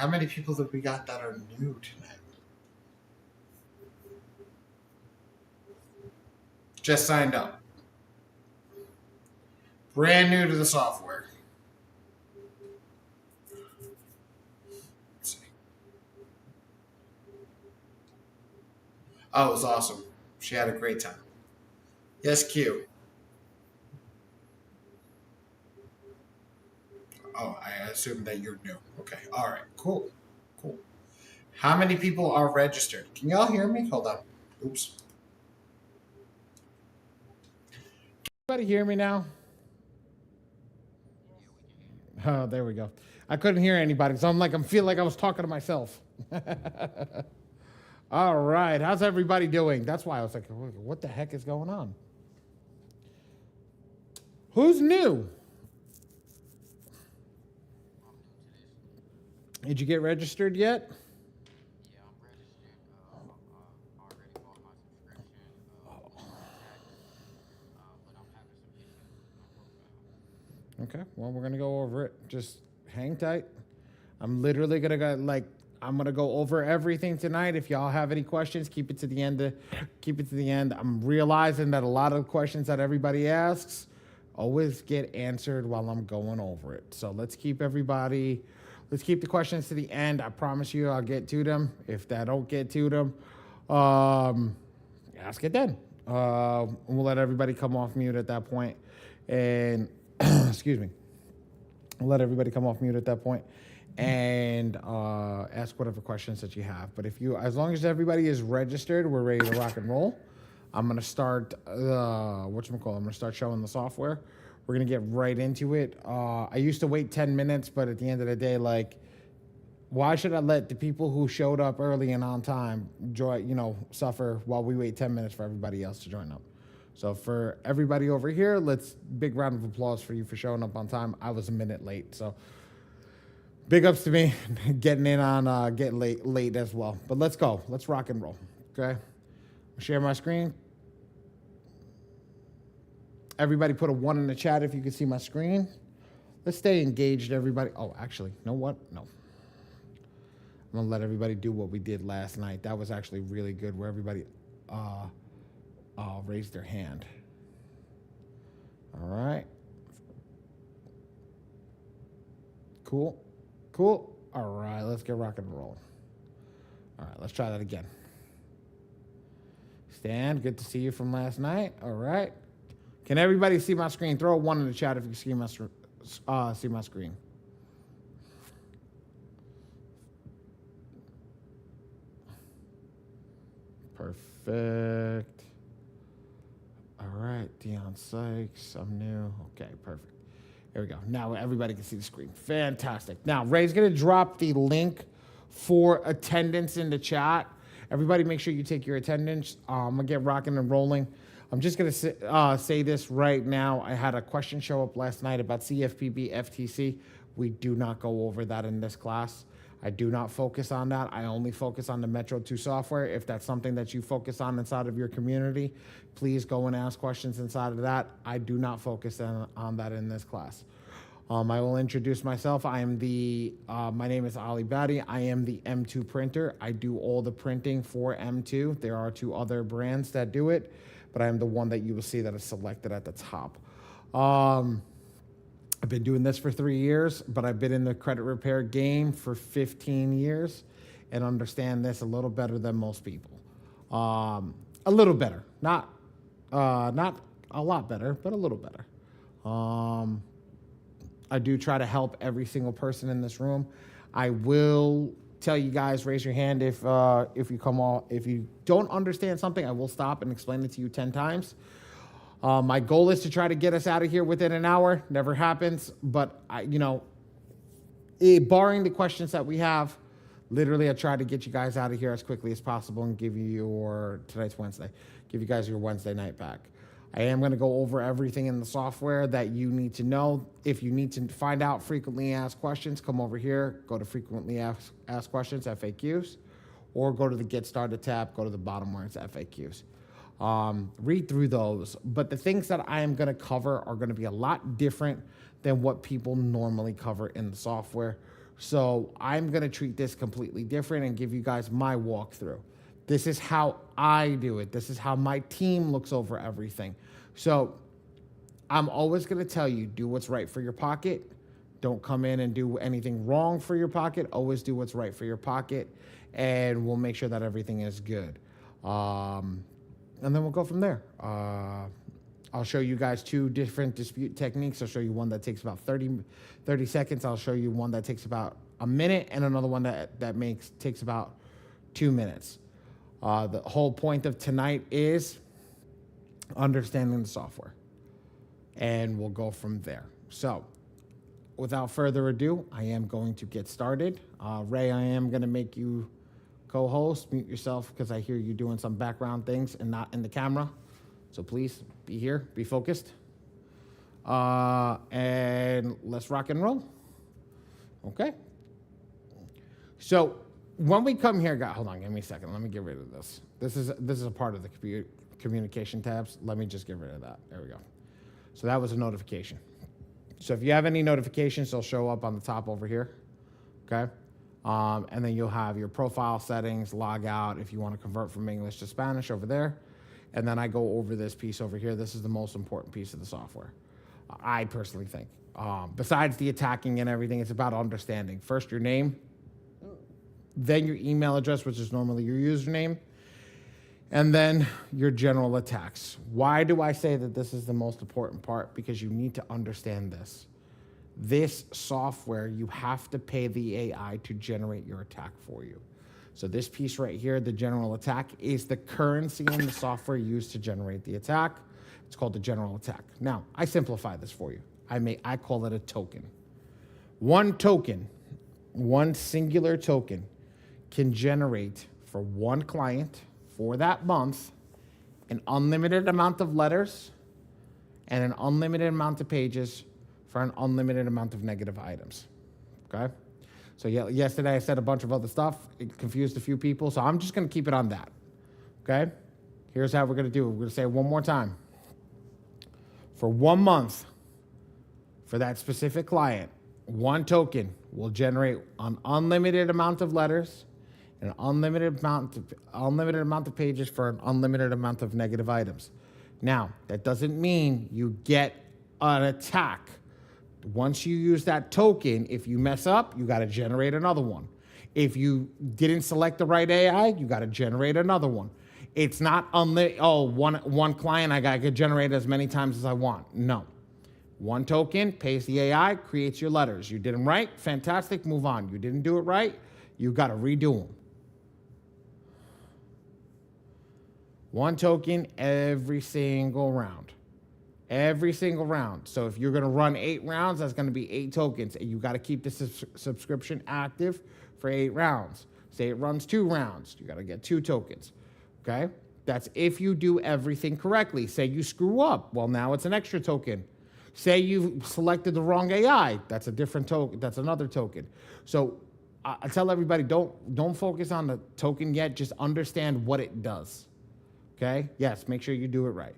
How many people have we got that are new tonight? Just signed up. Brand new to the software. Let's see. Oh, it was awesome. She had a great time. Yes, Q. Oh, I assume that you're new. Okay. All right. Cool. Cool. How many people are registered? Can y'all hear me? Hold on. Oops. Everybody hear me now? Oh, there we go. I couldn't hear anybody, so I'm feel like I was talking to myself. All right, how's everybody doing? That's why I was like, what the heck is going on? Who's new? Did you get registered yet? Okay, well, we're gonna go over it. Just hang tight. I'm literally gonna go I'm gonna go over everything tonight. If y'all have any questions, keep it to the end. Keep it to the end. I'm realizing that a lot of questions that everybody asks always get answered while I'm going over it. So let's keep the questions to the end. I promise you, I'll get to them. If I don't get to them, ask it then. We'll let everybody come off mute at that point, and excuse me. We'll let everybody come off mute at that point and ask whatever questions that you have. But as long as everybody is registered, we're ready to rock and roll. I'm gonna start I'm gonna start showing the software. We're gonna get right into it. I used to wait 10 minutes, but at the end of the day, why should I let the people who showed up early and on time suffer while we wait 10 minutes for everybody else to join up? So for everybody over here, big round of applause for you for showing up on time. I was a minute late, so big ups to me getting in on getting late as well. But let's go. Let's rock and roll. Okay. Share my screen. Everybody put a 1 in the chat if you can see my screen. Let's stay engaged, everybody. Oh, actually, you know what? No. I'm going to let everybody do what we did last night. That was actually really good, where everybody raised their hand. All right. Cool. Cool. All right, let's get rocking and rolling. All right, let's try that again. Stan, good to see you from last night. All right. Can everybody see my screen? Throw a 1 in the chat if you see my screen. Perfect. All right, Dion Sykes, I'm new. Okay, perfect. There we go. Now everybody can see the screen. Fantastic. Now, Ray's going to drop the link for attendance in the chat. Everybody make sure you take your attendance. I'm going to get rocking and rolling. I'm just going to say this right now. I had a question show up last night about CFPB FTC. We do not go over that in this class. I do not focus on that. I only focus on the Metro 2 software. If that's something that you focus on inside of your community, please go and ask questions inside of that. I do not focus on that in this class. I will introduce myself. My name is Ali Badi. I am the M2 printer. I do all the printing for M2. There are 2 other brands that do it, but I am the one that you will see that is selected at the top. I've been doing this for 3 years, but I've been in the credit repair game for 15 years and understand this a little better than most people. A little better, not a lot better, but a little better. I do try to help every single person in this room. I will tell you guys, raise your hand if you don't understand something. I will stop and explain it to you 10 times. My goal is to try to get us out of here within an hour. Never happens, but barring the questions that we have, literally I try to get you guys out of here as quickly as possible and give you tonight's Wednesday, give you guys your Wednesday night back. I am going to go over everything in the software that you need to know. If you need to find out frequently asked questions, come over here, go to frequently asked questions, FAQs, or go to the Get Started tab, go to the bottom where it's FAQs. Read through those. But the things that I am going to cover are going to be a lot different than what people normally cover in the software. So I'm going to treat this completely different and give you guys my walkthrough. This is how I do it. This is how my team looks over everything. So I'm always going to tell you, do what's right for your pocket. Don't come in and do anything wrong for your pocket. Always do what's right for your pocket, and we'll make sure that everything is good. And then we'll go from there. I'll show you guys 2 different dispute techniques. I'll show you one that takes about 30 seconds. I'll show you one that takes about a minute, and another one that takes about 2 minutes. The whole point of tonight is understanding the software, and we'll go from there. So without further ado, I am going to get started. Ray, I am going to make you co-host. Mute yourself because I hear you doing some background things and not in the camera. So please be here, be focused. And let's rock and roll. Okay. So when we come here, hold on, give me a second. Let me get rid of this. This is a part of the communication tabs. Let me just get rid of that. There we go. So that was a notification. So if you have any notifications, they'll show up on the top over here. Okay. And then you'll have your profile settings, log out if you want to convert from English to Spanish over there. And then I go over this piece over here. This is the most important piece of the software, I personally think. Besides the attacking and everything, it's about understanding. First, your name, then your email address, which is normally your username, and then your general attacks. Why do I say that this is the most important part? Because you need to understand this. This software, you have to pay the AI to generate your attack for you. So this piece right here, the general attack, is the currency in the software used to generate the attack. It's called the general attack. Now, I simplify this for you. I call it a token. One token, one singular token, can generate for one client for that month an unlimited amount of letters and an unlimited amount of pages for an unlimited amount of negative items. Okay? So yesterday I said a bunch of other stuff. It confused a few people, so I'm just going to keep it on that. Okay? Here's how we're going to do it. We're going to say it one more time. For 1 month, for that specific client, one token will generate an unlimited amount of letters and an unlimited amount of pages for an unlimited amount of negative items. Now, that doesn't mean you get an attack. Once you use that token, if you mess up, you got to generate another one. If you didn't select the right AI, you got to generate another one. It's not one client, I could generate as many times as I want. No. One token pays the AI, creates your letters. You did them right, fantastic, move on. You didn't do it right, you got to redo them. One token every single round. Every single round. So if you're going to run 8 rounds, that's going to be 8 tokens. And you got to keep the subscription active for 8 rounds. Say it runs 2 rounds. You got to get 2 tokens. Okay? That's if you do everything correctly. Say you screw up. Well, now it's an extra token. Say you selected the wrong AI. That's a different token. That's another token. So I tell everybody, don't focus on the token yet. Just understand what it does. Okay? Yes, make sure you do it right.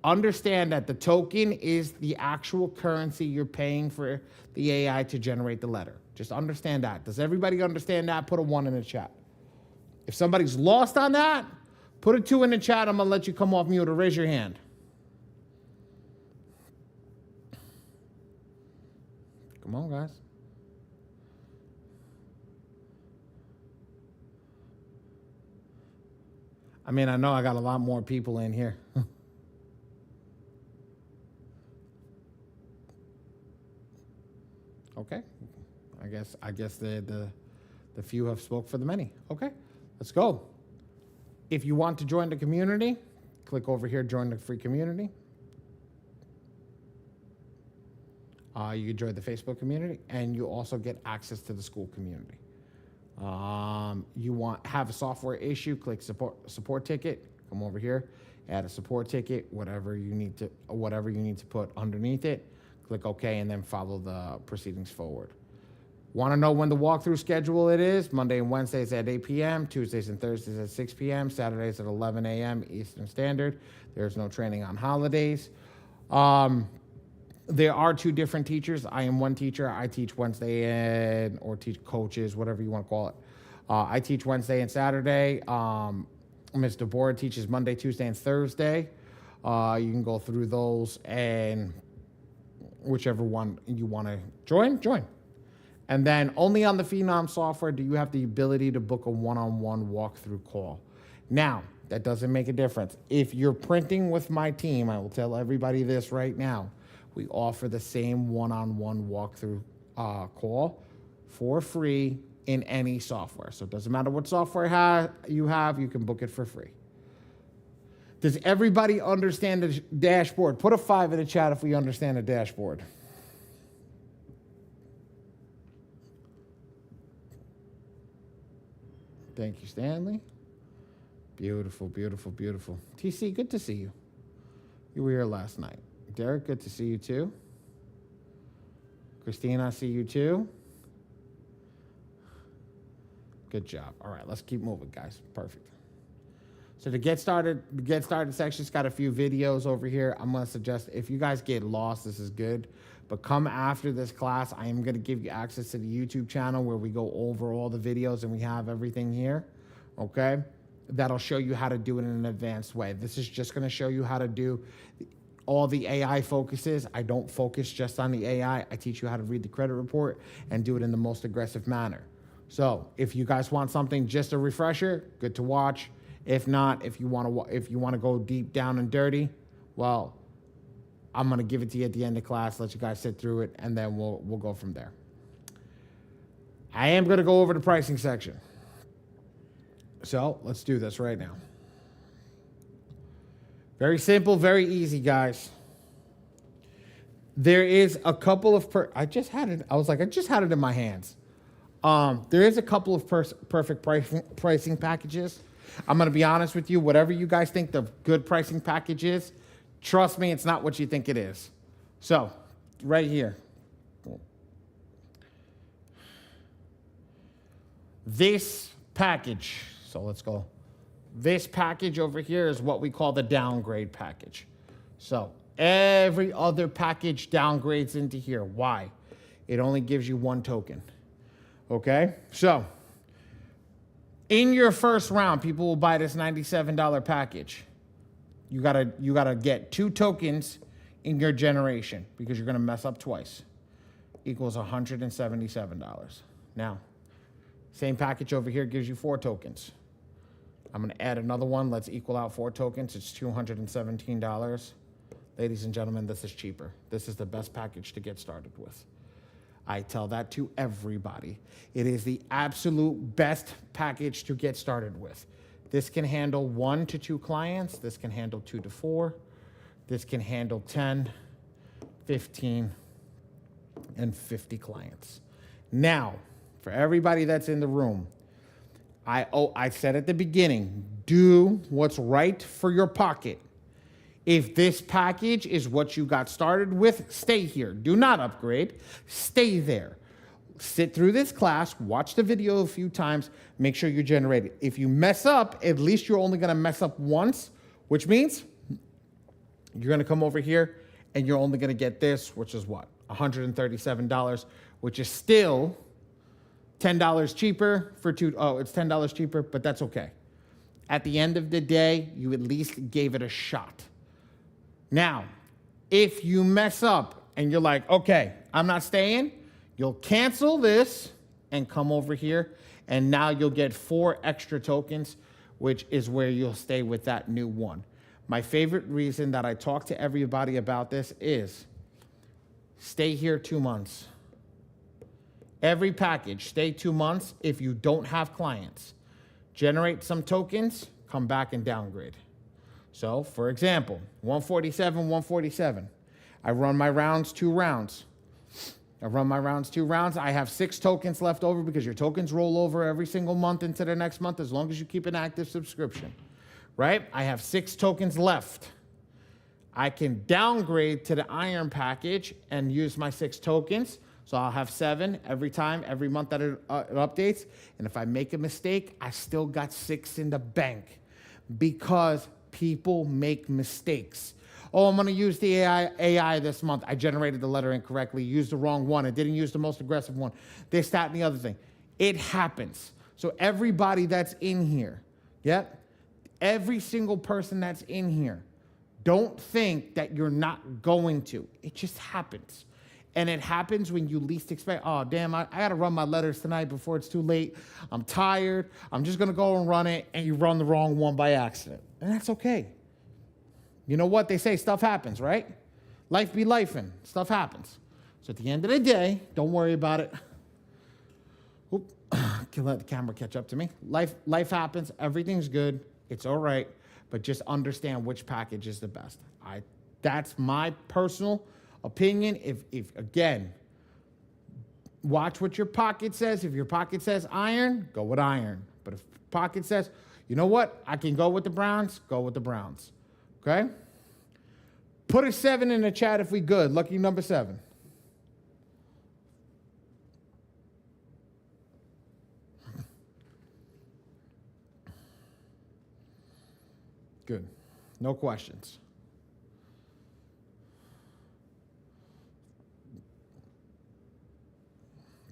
Understand that the token is the actual currency you're paying for the AI to generate the letter. Just understand that. Does everybody understand that? Put a 1 in the chat. If somebody's lost on that, put a 2 in the chat. I'm going to let you come off mute or raise your hand. Come on, guys. I mean, I know I got a lot more people in here. Okay, I guess the few have spoke for the many. Okay, let's go. If you want to join the community, click over here, join the free community. You can join the Facebook community, and you also get access to the school community. You have a software issue, click support ticket. Come over here, add a support ticket, whatever you need to put underneath it. Click OK, and then follow the proceedings forward. Want to know when the walkthrough schedule it is? Monday and Wednesdays at 8 p.m., Tuesdays and Thursdays at 6 p.m., Saturdays at 11 a.m. Eastern Standard. There's no training on holidays. There are two different teachers. I am one teacher. I teach Wednesday or teach coaches, whatever you want to call it. I teach Wednesday and Saturday. Ms. DeBoer teaches Monday, Tuesday, and Thursday. You can go through those, and whichever one you want to join. And then only on the Phenom software do you have the ability to book a one-on-one walkthrough call. Now, that doesn't make a difference. If you're printing with my team, I will tell everybody this right now. We offer the same one-on-one walkthrough call for free in any software. So it doesn't matter what software you have, you can book it for free. Does everybody understand the dashboard? Put a 5 in the chat if we understand the dashboard. Thank you, Stanley. Beautiful, beautiful, beautiful. TC, good to see you. You were here last night. Derek, good to see you too. Christine, I see you too. Good job. All right, let's keep moving, guys. Perfect. So the get started section's got a few videos over here. I'm going to suggest if you guys get lost, this is good. But come after this class, I am going to give you access to the YouTube channel where we go over all the videos and we have everything here. Okay? That'll show you how to do it in an advanced way. This is just going to show you how to do all the AI focuses. I don't focus just on the AI. I teach you how to read the credit report and do it in the most aggressive manner. So if you guys want something, just a refresher, good to watch. If not, if you want to go deep down and dirty, well, I'm going to give it to you at the end of class, let you guys sit through it, and then we'll go from there. I am going to go over the pricing section. So let's do this right now. Very simple, very easy, guys. There is a couple of I just had it in my hands. There is a couple of perfect pricing packages. I'm going to be honest with you. Whatever you guys think the good pricing package is, trust me, it's not what you think it is. So, right here. This package. So let's go. This package over here is what we call the downgrade package. So every other package downgrades into here. Why? It only gives you one token. Okay? So in your first round, people will buy this $97 package. You gotta get 2 tokens in your generation because you're gonna mess up twice. Equals $177. Now, same package over here gives you 4 tokens. I'm going to add another one. Let's equal out 4 tokens. It's $217. Ladies and gentlemen, this is cheaper. This is the best package to get started with. I tell that to everybody. It is the absolute best package to get started with. This can handle 1 to 2 clients. This can handle 2 to 4. This can handle 10, 15, and 50 clients. Now, for everybody that's in the room, I said at the beginning, do what's right for your pocket. If this package is what you got started with, stay here. Do not upgrade. Stay there. Sit through this class, watch the video a few times, make sure you generate it. If you mess up, at least you're only going to mess up once, which means you're going to come over here and you're only going to get this, which is what? $137, which is still $10 cheaper for 2. Oh, it's $10 cheaper, but that's okay. At the end of the day, you at least gave it a shot. Now, if you mess up and you're like, okay, I'm not staying, you'll cancel this and come over here, and now you'll get 4 extra tokens, which is where you'll stay with that new one. My favorite reason that I talk to everybody about this is stay here 2 months. Every package, stay 2 months. If you don't have clients, generate some tokens, come back and downgrade. So, for example, 147. I run my rounds 2 rounds. I have 6 tokens left over because your tokens roll over every single month into the next month as long as you keep an active subscription, right? I have 6 tokens left. I can downgrade to the Iron package and use my 6 tokens. So I'll have 7 every month that it updates. And if I make a mistake, I still got 6 in the bank because people make mistakes. Oh, I'm going to use the AI this month. I generated the letter incorrectly, used the wrong one. I didn't use the most aggressive one. This, that, and the other thing. It happens. So everybody that's in here, yep, every single person that's in here, don't think that you're not going to. It just happens. And it happens when you least expect. Oh, damn, I got to run my letters tonight before it's too late. I'm tired. I'm just going to go and run it. And you run the wrong one by accident. And that's okay. You know what? They say stuff happens, right? Life be lifing. Stuff happens. So at the end of the day, don't worry about it. Oop. Can let the camera catch up to me. Life happens. Everything's good. It's all right. But just understand which package is the best. That's my personal opinion. If again, watch what your pocket says. If your pocket says iron, go with iron. But if pocket says, you know what, I can go with the Browns, go with the Browns. Okay? Put a 7 in the chat if we good. Lucky number 7. Good. No questions.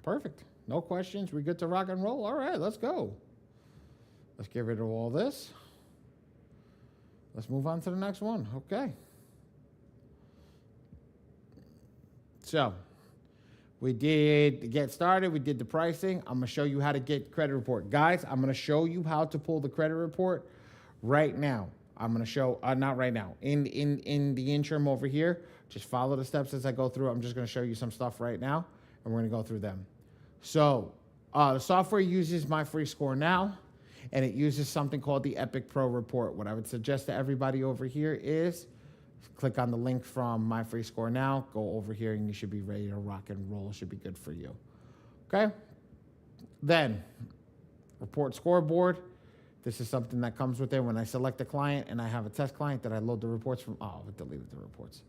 Perfect. No questions. We good to rock and roll? All right, let's go. Let's get rid of all this. Let's move on to the next one. Okay. So, we did get started. We did the pricing. I'm going to show you how to get credit report. Guys, I'm going to show you how to pull the credit report right now. I'm going to show, not right now, in the interim over here. Just follow the steps as I go through. I'm just going to show you some stuff right now, and we're going to go through them. So, the software uses My Free Score Now, and it uses something called the Epic Pro Report. What I would suggest to everybody over here is click on the link from My Free Score Now, go over here, and you should be ready to rock and roll. It should be good for you. Okay? Then, Report Scoreboard. This is something that comes with it when I select a client and I have a test client that I load the reports from. Oh, I deleted the reports.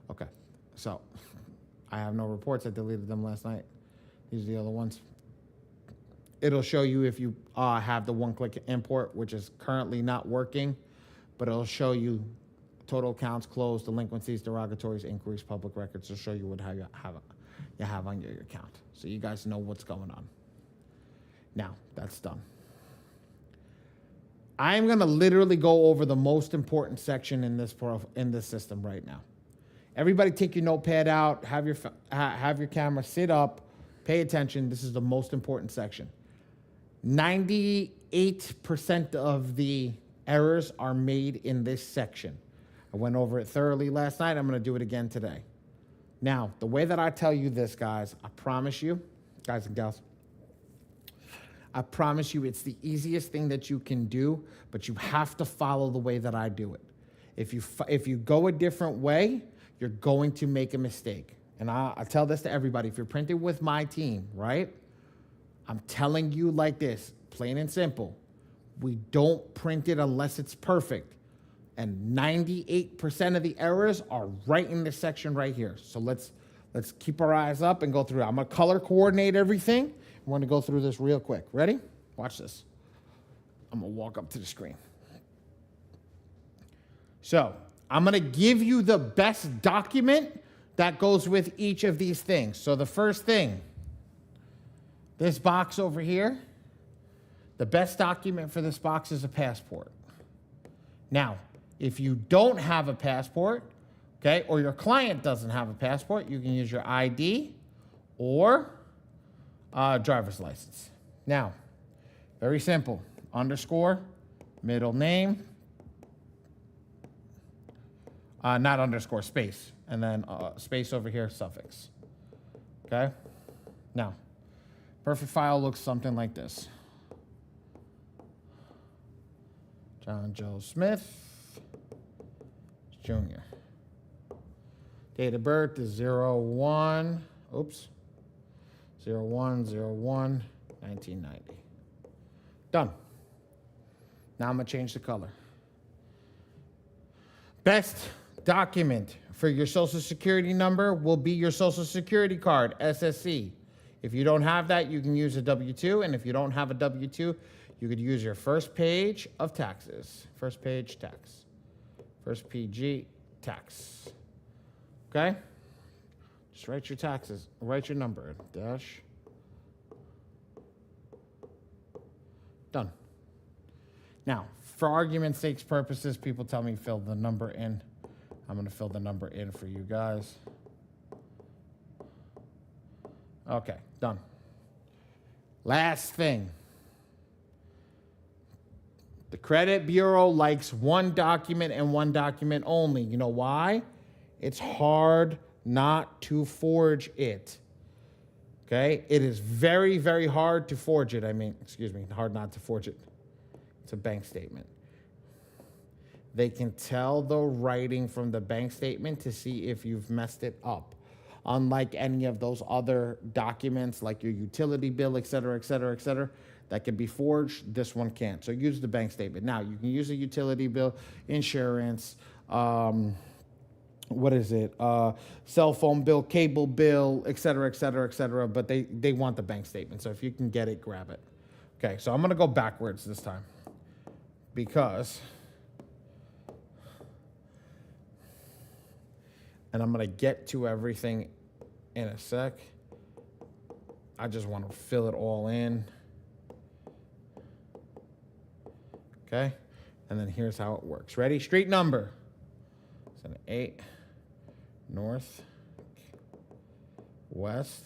Okay. So, I have no reports. I deleted them last night. These are the other ones. It'll show you if you have the one-click import, which is currently not working, but it'll show you total accounts closed, delinquencies, derogatories, inquiries, public records. It'll show you what you have on your account, so you guys know what's going on. Now that's done. I'm gonna literally go over the most important section in this system right now. Everybody, take your notepad out. Have your camera sit up. Pay attention. This is the most important section. 98% of the errors are made in this section. I went over it thoroughly last night. I'm going to do it again today. Now, the way that I tell you this, guys, I promise you, guys and gals, I promise you it's the easiest thing that you can do, but you have to follow the way that I do it. If you go a different way, you're going to make a mistake. And I tell this to everybody. If you're printing with my team, right? I'm telling you like this, plain and simple. We don't print it unless it's perfect. And 98% of the errors are right in this section right here. So let's keep our eyes up and go through it. I'm going to color coordinate everything. We're going to go through this real quick. Ready? Watch this. I'm going to walk up to the screen. So I'm going to give you the best document that goes with each of these things. So the first thing, this box over here, the best document for this box is a passport. Now, if you don't have a passport, okay, or your client doesn't have a passport, you can use your ID or driver's license. Now, very simple. Underscore, middle name, not underscore, space. And then space over here, suffix. Okay? Now, perfect file looks something like this. John Joe Smith, Jr. Date of birth is 01/01/1990. Done. Now I'm going to change the color. Best document for your Social Security number will be your Social Security card, SSC. If you don't have that, you can use a W-2, and if you don't have a W-2, you could use your first page of taxes. First page tax. First PG tax. Okay? Just write your taxes. Write your number in. Dash. Done. Now, for argument's sake purposes, people tell me fill the number in. I'm going to fill the number in for you guys. Okay, done. Last thing. The credit bureau likes one document and one document only. You know why? It's hard not to forge it. Okay? It is very, very hard to forge it. Hard not to forge it. It's a bank statement. They can tell the writing from the bank statement to see if you've messed it up. Unlike any of those other documents, like your utility bill, et cetera, that can be forged, this one can't. So use the bank statement. Now, you can use a utility bill, insurance, cell phone bill, cable bill, et cetera, but they want the bank statement. So if you can get it, grab it. Okay, so I'm going to go backwards this time because... And I'm going to get to everything in a sec. I just want to fill it all in. Okay? And then here's how it works. Ready? Street number. It's an 8. North. West.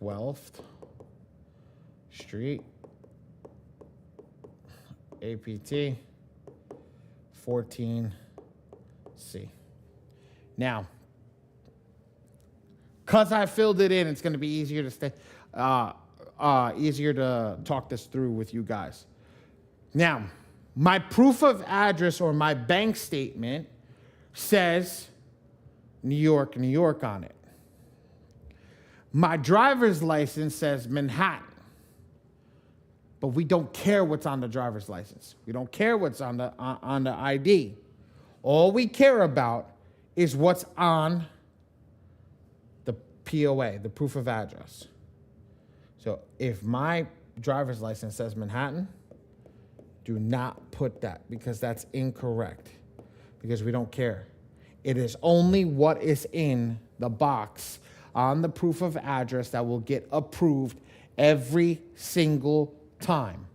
12th. Street. APT. 14C. Now, because I filled it in, it's going to be easier to talk this through with you guys. Now, my proof of address or my bank statement says New York, New York on it. My driver's license says Manhattan. But we don't care what's on the driver's license. We don't care what's on the ID. All we care about is what's on the POA, the proof of address. So if my driver's license says Manhattan, do not put that because that's incorrect, because we don't care. It is only what is in the box on the proof of address that will get approved every single time.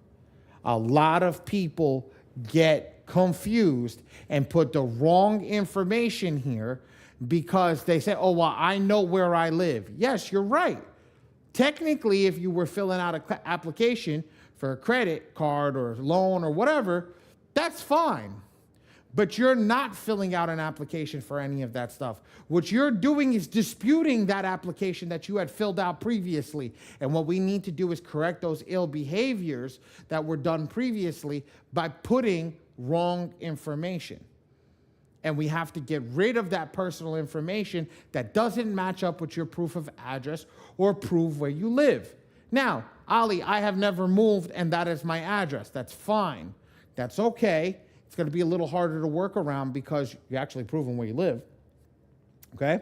A lot of people get confused and put the wrong information here because they say, oh, well, I know where I live. Yes, you're right. Technically, if you were filling out an application for a credit card or loan or whatever, that's fine. But you're not filling out an application for any of that stuff. What you're doing is disputing that application that you had filled out previously. And what we need to do is correct those ill behaviors that were done previously by putting wrong information. And we have to get rid of that personal information that doesn't match up with your proof of address or prove where you live. Now, Ali, I have never moved and that is my address. That's fine. That's okay. It's going to be a little harder to work around because you're actually proving where you live. Okay?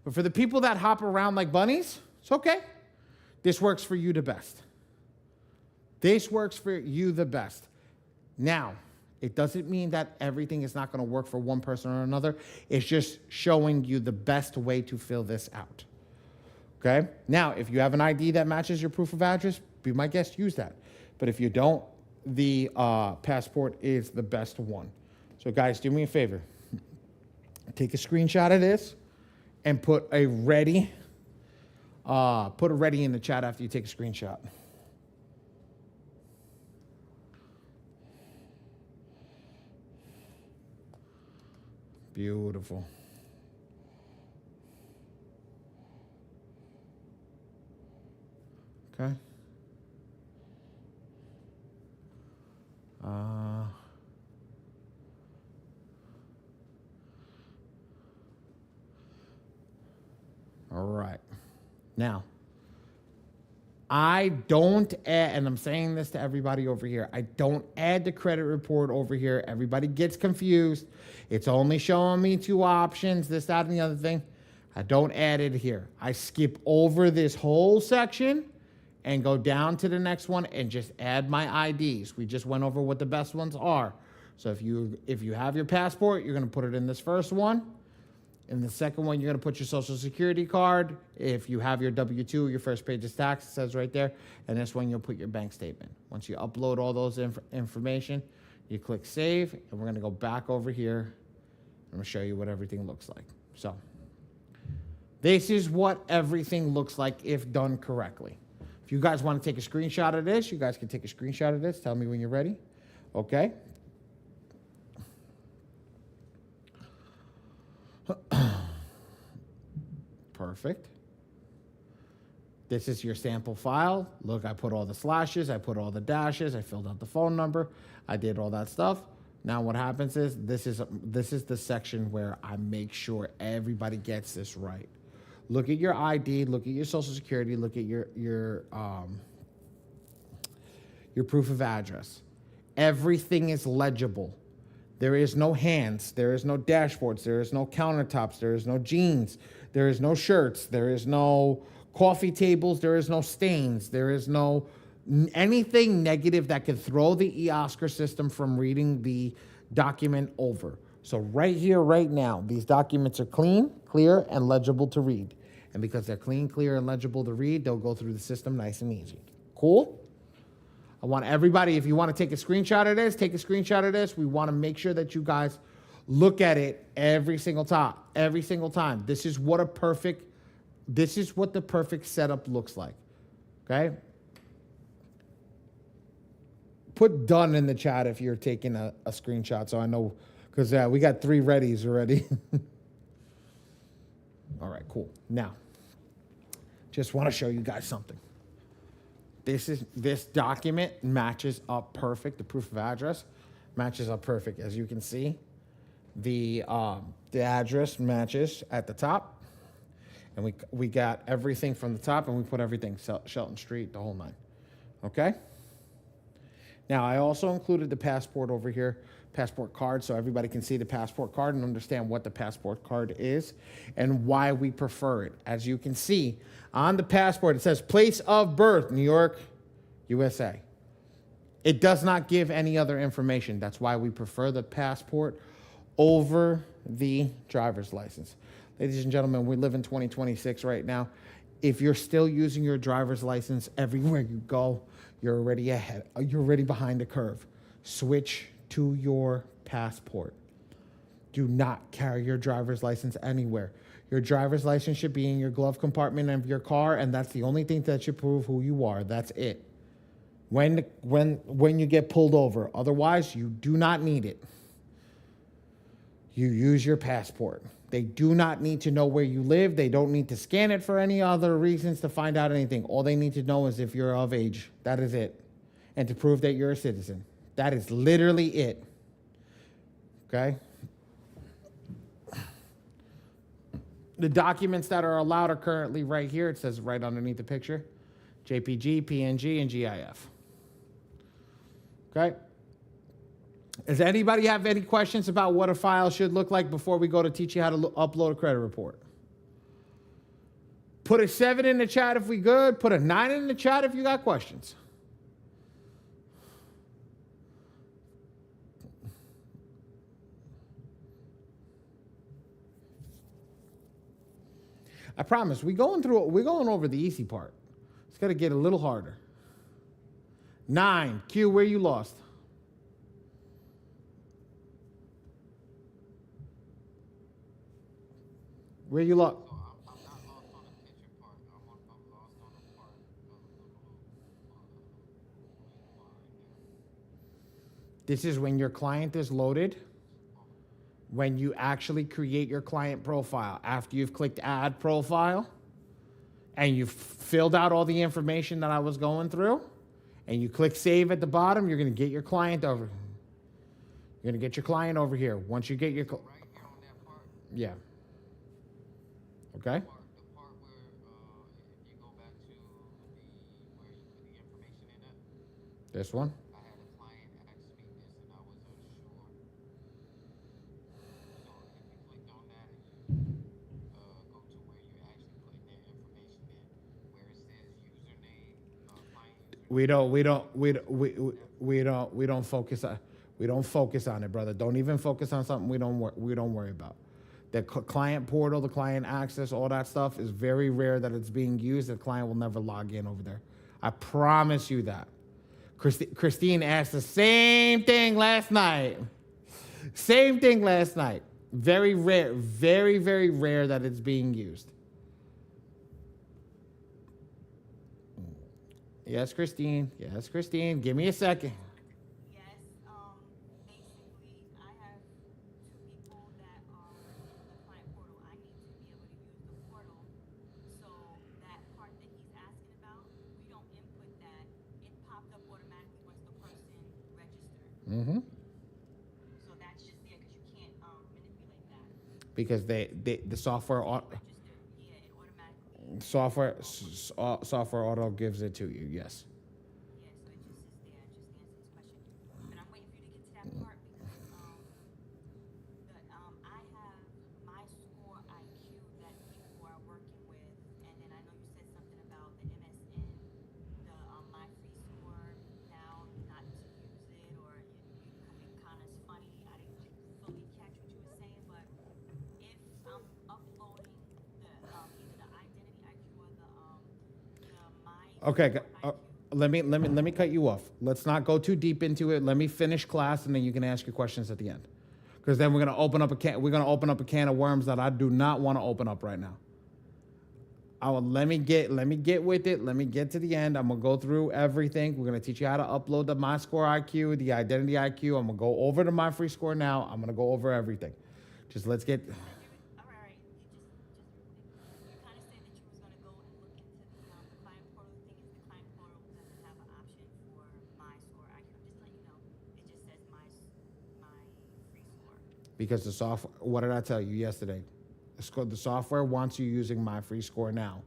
But for the people that hop around like bunnies, it's okay. This works for you the best. This works for you the best. Now, it doesn't mean that everything is not going to work for one person or another. It's just showing you the best way to fill this out. Okay? Now, if you have an ID that matches your proof of address, be my guest, use that. But if you don't, the passport is the best one. So guys, do me a favor. Take a screenshot of this and put a ready in the chat after you take a screenshot. Beautiful. Okay. All right. Now, I don't add, and I'm saying this to everybody over here, I don't add the credit report over here. Everybody gets confused. It's only showing me 2 options, this, that, and the other thing. I don't add it here. I skip over this whole section and go down to the next one and just add my IDs. We just went over what the best ones are. So if you have your passport, you're going to put it in this first one. In the second one, you're going to put your social security card. If you have your W-2, your first page of tax, it says right there. And this one, you'll put your bank statement. Once you upload all those information, you click save, and we're going to go back over here. I'm going to show you what everything looks like. So this is what everything looks like if done correctly. If you guys want to take a screenshot of this, you guys can take a screenshot of this. Tell me when you're ready. Okay. Perfect. This is your sample file. Look, I put all the slashes, I put all the dashes, I filled out the phone number, I did all that stuff. Now what happens is this is the section where I make sure everybody gets this right. Look at your ID, look at your social security, look at your proof of address. Everything is legible. There is no hands, there is no dashboards, there is no countertops, there is no jeans, there is no shirts, there is no coffee tables, there is no stains, there is no anything negative that could throw the eOscar system from reading the document over. So right here, right now, these documents are clean, clear, and legible to read. And because they're clean, clear, and legible to read, they'll go through the system nice and easy. Cool? I want everybody, if you want to take a screenshot of this, take a screenshot of this. We want to make sure that you guys look at it every single time. Every single time. This is what the perfect setup looks like. Okay? Put done in the chat if you're taking a screenshot so I know, because we got 3 readies already. All right, cool. Now, just want to show you guys something. This document matches up perfect. The proof of address matches up perfect. As you can see, the address matches at the top, and we got everything from the top, and we put everything Shelton Street, the whole 9. Okay. Now I also included the passport over here, passport card, so everybody can see the passport card and understand what the passport card is and why we prefer it. As you can see on the passport, it says place of birth, New York, USA. It does not give any other information. That's why we prefer the passport over the driver's license. Ladies and gentlemen, we live in 2026 right now. If you're still using your driver's license everywhere you go, you're already ahead. You're already behind the curve. Switch to your passport. Do not carry your driver's license anywhere. Your driver's license should be in your glove compartment of your car, and that's the only thing that should prove who you are. That's it. When you get pulled over. Otherwise, you do not need it. You use your passport. They do not need to know where you live. They don't need to scan it for any other reasons to find out anything. All they need to know is if you're of age. That is it. And to prove that you're a citizen. That is literally it. Okay? The documents that are allowed are currently right here. It says right underneath the picture. JPG, PNG, and GIF. Okay? Does anybody have any questions about what a file should look like before we go to teach you how to upload a credit report? Put a 7 in the chat if we good. Put a 9 in the chat if you got questions. I promise, we're going over the easy part. It's got to get a little harder. 9, Q, where you lost? Where you lost? I'm not lost on the picture part. I'm lost on the part of This is when your client is loaded. When you actually create your client profile. After you've clicked add profile and you've filled out all the information that I was going through and you click save at the bottom, you're going to get your client over. You're going to get your client over here. Once you get your... right here on that part. Yeah. Okay? The part where if you go back to where you put the information in it. This one? I had a client ask me this and I was unsure. So if you clicked on that and you go to where you're actually putting their information in, where it says username, client username. We don't focus on We don't focus on it, brother. Don't even focus on something we don't worry about. The client portal, the client access, all that stuff is very rare that it's being used. The client will never log in over there. I promise you that. Christine asked the same thing last night. Same thing last night. Very rare, very, very rare that it's being used. Yes, Christine. Yes, Christine. Give me a second. Yes, basically, I have two people that are in the client portal. I need to be able to use the portal. So that part that he's asking about, we don't input that. It popped up automatically once the person registered. Mm-hmm. So that's just there because you can't manipulate that. Because the software Registered. Yeah, it automatically. software auto gives it to you. Yes. Yeah, so it just is there. Just answer this question. But I'm waiting for you to get to that part because I have my score IQ that people are working with, and then I know you said something about the MSN, the my free score now not to use it, or you coming kind of funny. I didn't fully catch what you were saying, but if I'm uploading the either the identity IQ or the my Okay. score IQ. Let me cut you off. Let's not go too deep into it. Let me finish class, and then you can ask your questions at the end. Because then we're gonna open up a can of worms that I do not want to open up right now. Let me get with it. Let me get to the end. I'm gonna go through everything. We're gonna teach you how to upload the My Score IQ, the Identity IQ. I'm gonna go over to My Free Score now. I'm gonna go over everything. Just let's get. All right. You kind of said that you was going to go and look into the client portal. The thing is, the client portal doesn't have an option for my score IQ. I'm just letting you know. It just says my free score. Because the software, what did I tell you yesterday? The software wants you using My Free Score now.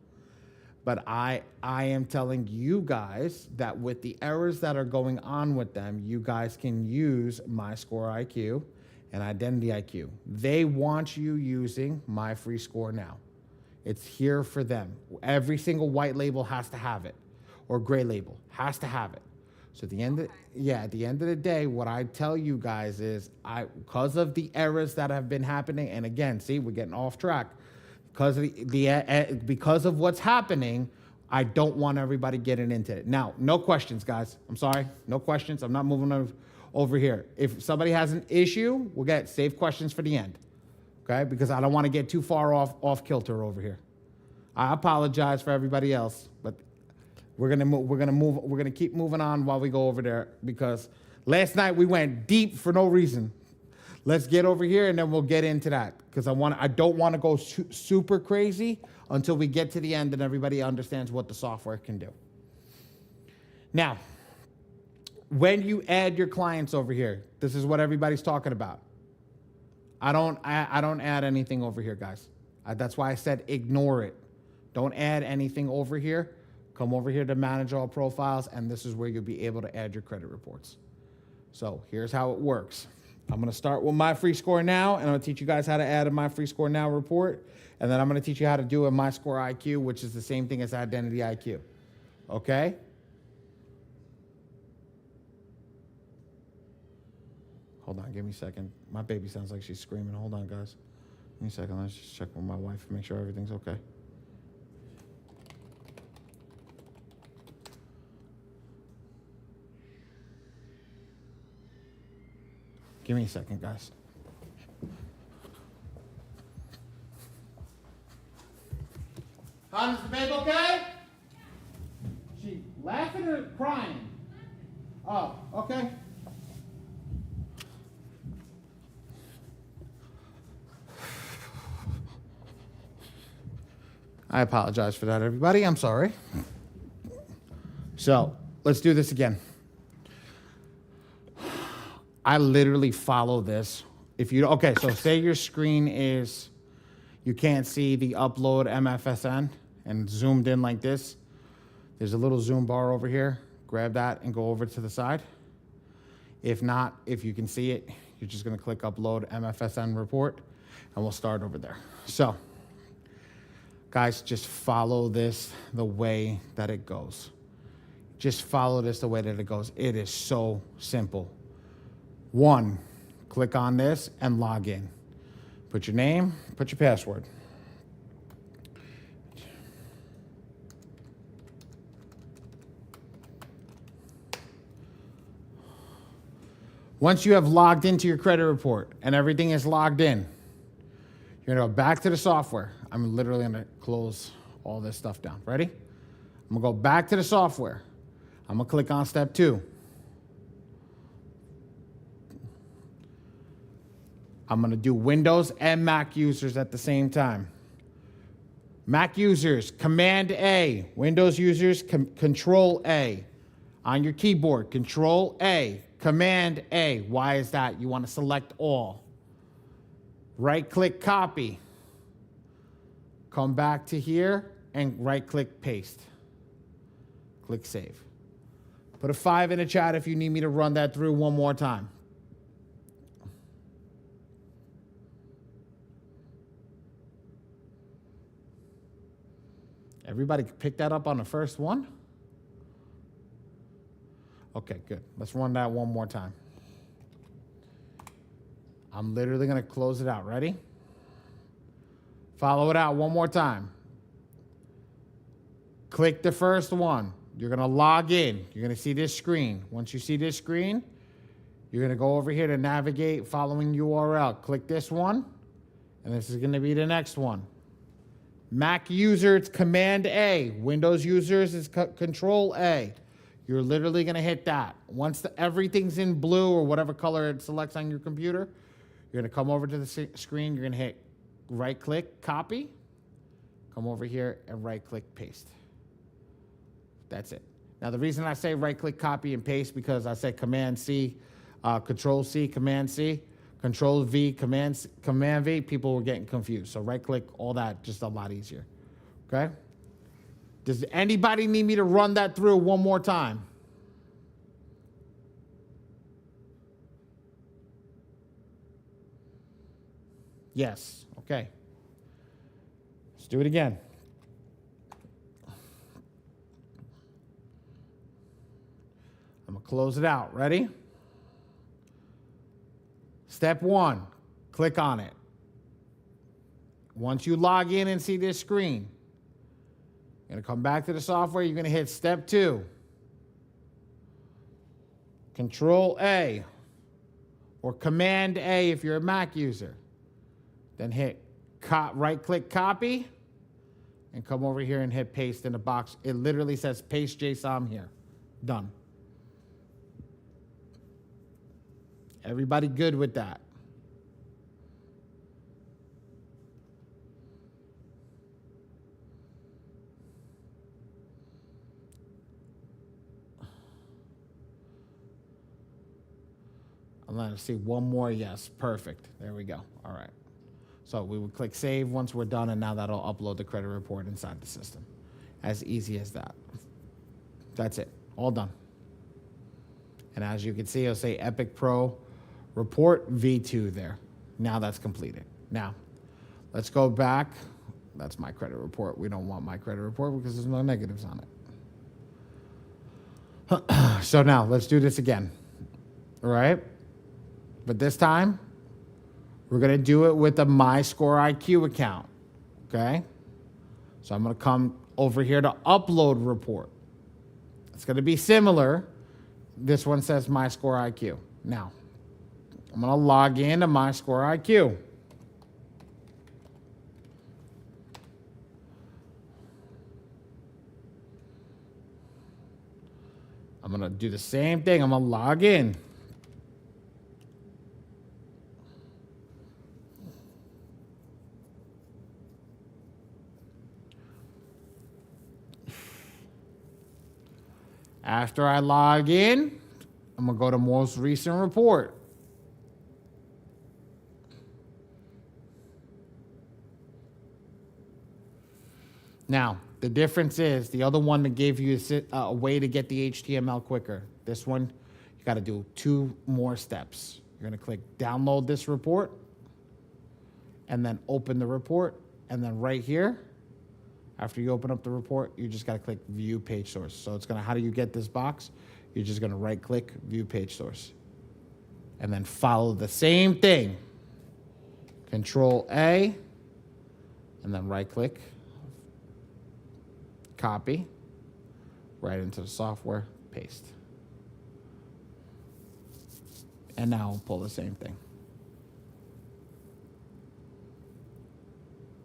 But I am telling you guys that with the errors that are going on with them, you guys can use My Score IQ and Identity IQ. They want you using My Free Score now. It's here for them. Every single white label has to have it, or gray label has to have it. So at the end of the day, what I tell you guys is, because of the errors that have been happening, and again, see, we're getting off track, because of because of what's happening, I don't want everybody getting into it. Now, no questions, guys. I'm sorry, no questions. I'm not moving over here. If somebody has an issue, we'll save questions for the end, okay? Because I don't want to get too far off kilter over here. I apologize for everybody else, but we're gonna keep moving on while we go over there, because last night we went deep for no reason. Let's get over here and then we'll get into that, because I don't want to go super crazy until we get to the end and everybody understands what the software can do. Now, when you add your clients over here, this is what everybody's talking about. I don't add anything over here, guys. That's why I said ignore it. Don't add anything over here. Come over here to manage all profiles, and this is where you'll be able to add your credit reports. So here's how it works. I'm gonna start with My Free Score Now, and I'm gonna teach you guys how to add a My Free Score Now report, and then I'm gonna teach you how to do a My Score IQ, which is the same thing as Identity IQ, okay? Hold on, give me a second. My baby sounds like she's screaming. Hold on, guys. Give me a second, let's just check with my wife, make sure everything's okay. Give me a second, guys. Is the baby okay? She laughing or crying? Oh, okay. I apologize for that, everybody. I'm sorry. So, let's do this again. I literally follow this. So say your screen is, you can't see the upload MFSN and zoomed in like this. There's a little zoom bar over here. Grab that and go over to the side. If not, if you can see it, you're just gonna click upload MFSN report and we'll start over there. So, guys, just follow this the way that it goes. Just follow this the way that it goes. It is so simple. 1, click on this and log in. Put your name, put your password. Once you have logged into your credit report and everything is logged in, you're going to go back to the software. I'm literally going to close all this stuff down. Ready? I'm going to go back to the software. I'm going to click on step 2. I'm going to do Windows and Mac users at the same time. Mac users, Command A. Windows users, Control A. On your keyboard, Control A. Command A. Why is that? You want to select all. Right-click copy. Come back to here and right-click paste. Click save. Put a 5 in the chat if you need me to run that through one more time. Everybody pick that up on the first one? Okay, good. Let's run that one more time. I'm literally going to close it out. Ready? Follow it out one more time. Click the first one. You're going to log in. You're going to see this screen. Once you see this screen, you're going to go over here to navigate following URL. Click this one, and this is going to be the next one. Mac user, it's Command A. Windows users, it's Control A. You're literally going to hit that. Once everything's in blue or whatever color it selects on your computer, you're going to come over to the screen. You're going to hit right-click, copy. Come over here and right-click, paste. That's it. Now, the reason I say right-click, copy, and paste because I said Command-C, Control-C, Command-C, Control-V, Command-V, people were getting confused. So right-click, all that, just a lot easier. Okay? Does anybody need me to run that through one more time? Yes. Okay. Let's do it again. I'm going to close it out. Ready? Step 1, click on it. Once you log in and see this screen, you're going to come back to the software. You're going to hit step 2. Control A or Command A if you're a Mac user. Then hit right-click copy and come over here and hit paste in the box. It literally says paste JSON here. Done. Everybody good with that? I'm going to see one more yes. Perfect. There we go. All right. So we would click save once we're done, and now that'll upload the credit report inside the system. As easy as that. That's it. All done. And as you can see, it'll say Epic Pro Report V2 there. Now that's completed. Now, let's go back. That's my credit report. We don't want my credit report because there's no negatives on it. So now, let's do this again. All right? But this time, we're going to do it with the MyScoreIQ account. Okay? So I'm going to come over here to Upload Report. It's going to be similar. This one says MyScoreIQ. Now, I'm going to log in to MyScoreIQ. I'm going to do the same thing. I'm going to log in. After I log in, I'm going to go to most recent report. Now, the difference is the other one that gave you a way to get the HTML quicker. This one, you got to do 2 more steps. You're going to click download this report and then open the report. And then right here, after you open up the report, you just got to click view page source. So it's going to, how do you get this box? You're just going to right click view page source. and then follow the same thing. Control A, and then right click, copy, right into the software, paste. And now we'll pull the same thing.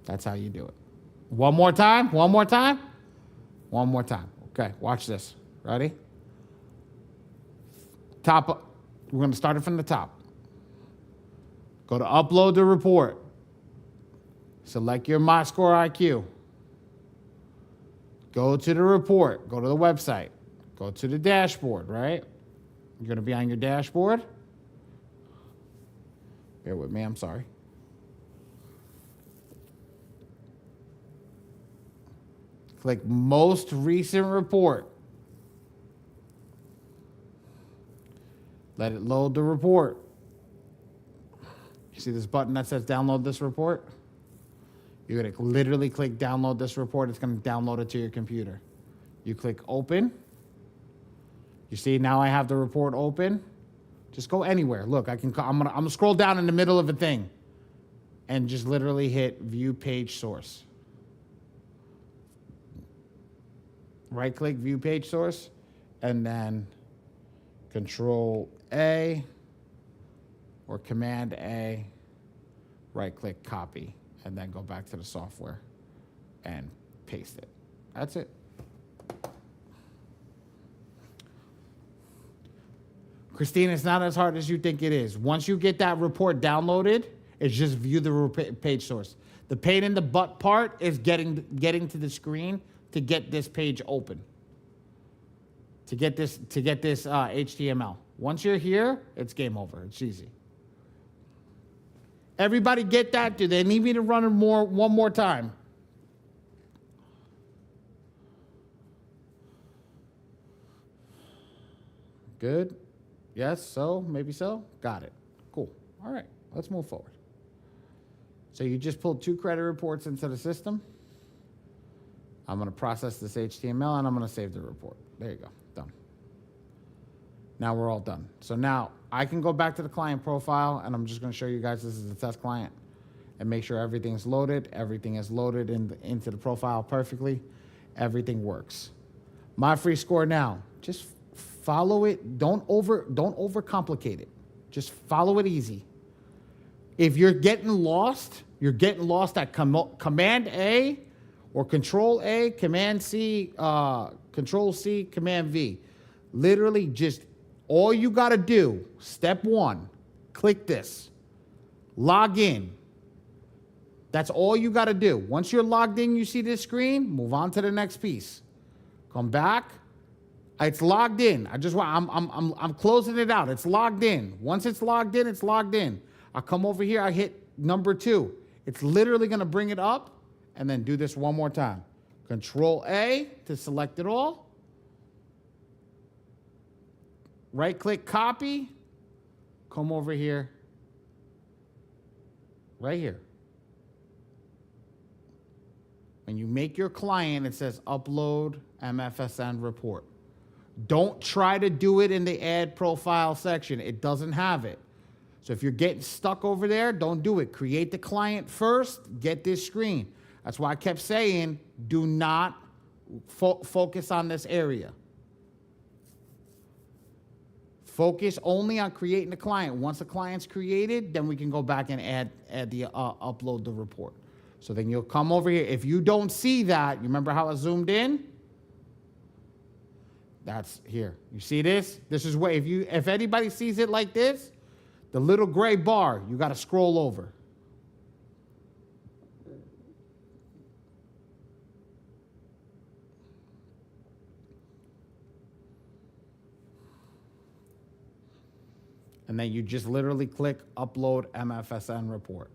That's how you do it. One more time, one more time, one more time. Okay, watch this. Ready? Top, we're gonna start it from the top. Go to upload the report. Select your My Score IQ. Go to the report, go to the website, go to the dashboard, right? You're gonna be on your dashboard. Bear with me, I'm sorry. Click most recent report. Let it load the report. You see this button that says download this report? You're gonna literally click download this report. It's gonna download it to your computer. You click open. You see now I have the report open. Just go anywhere. Look, I'm gonna scroll down in the middle of a thing and just literally hit view page source. Right click view page source and then Control A or Command A, right click copy, and then go back to the software and paste it. That's it. Christine, it's not as hard as you think it is. Once you get that report downloaded, it's just view the page source. The pain in the butt part is getting to the screen to get this page open. To get this HTML. Once you're here, it's game over. It's easy. Everybody get that? Do they need me to run it one more time? Good. Yes, so, maybe so. Got it. Cool. All right, let's move forward. So you just pulled 2 credit reports into the system. I'm going to process this HTML and I'm going to save the report. There you go. Done. Now we're all done. So now I can go back to the client profile and I'm just going to show you guys this is the test client and make sure everything's loaded. Everything is loaded into the profile perfectly. Everything works. My free score now. Just follow it. Don't overcomplicate it. Just follow it easy. If you're getting lost at Command A or Control A, Command C, Control C, Command V. Literally just all you got to do, step 1, click this. Log in. That's all you got to do. Once you're logged in, you see this screen, move on to the next piece. Come back. It's logged in. I'm closing it out. It's logged in. Once it's logged in, it's logged in. I come over here, I hit number 2. It's literally going to bring it up and then do this one more time. Control A to select it all. Right click copy. Come over here. Right here. When you make your client, it says upload MFSN report. Don't try to do it in the add profile section. It doesn't have it. So if you're getting stuck over there, don't do it. Create the client first, get this screen. That's why I kept saying, do not focus on this area. Focus only on creating the client. Once the client's created, then we can go back and add the upload the report. So then you'll come over here. If you don't see that, you remember how I zoomed in? That's here. You see this? This is where if anybody sees it like this, the little gray bar, you got to scroll over. And then you just literally click upload MFSN report.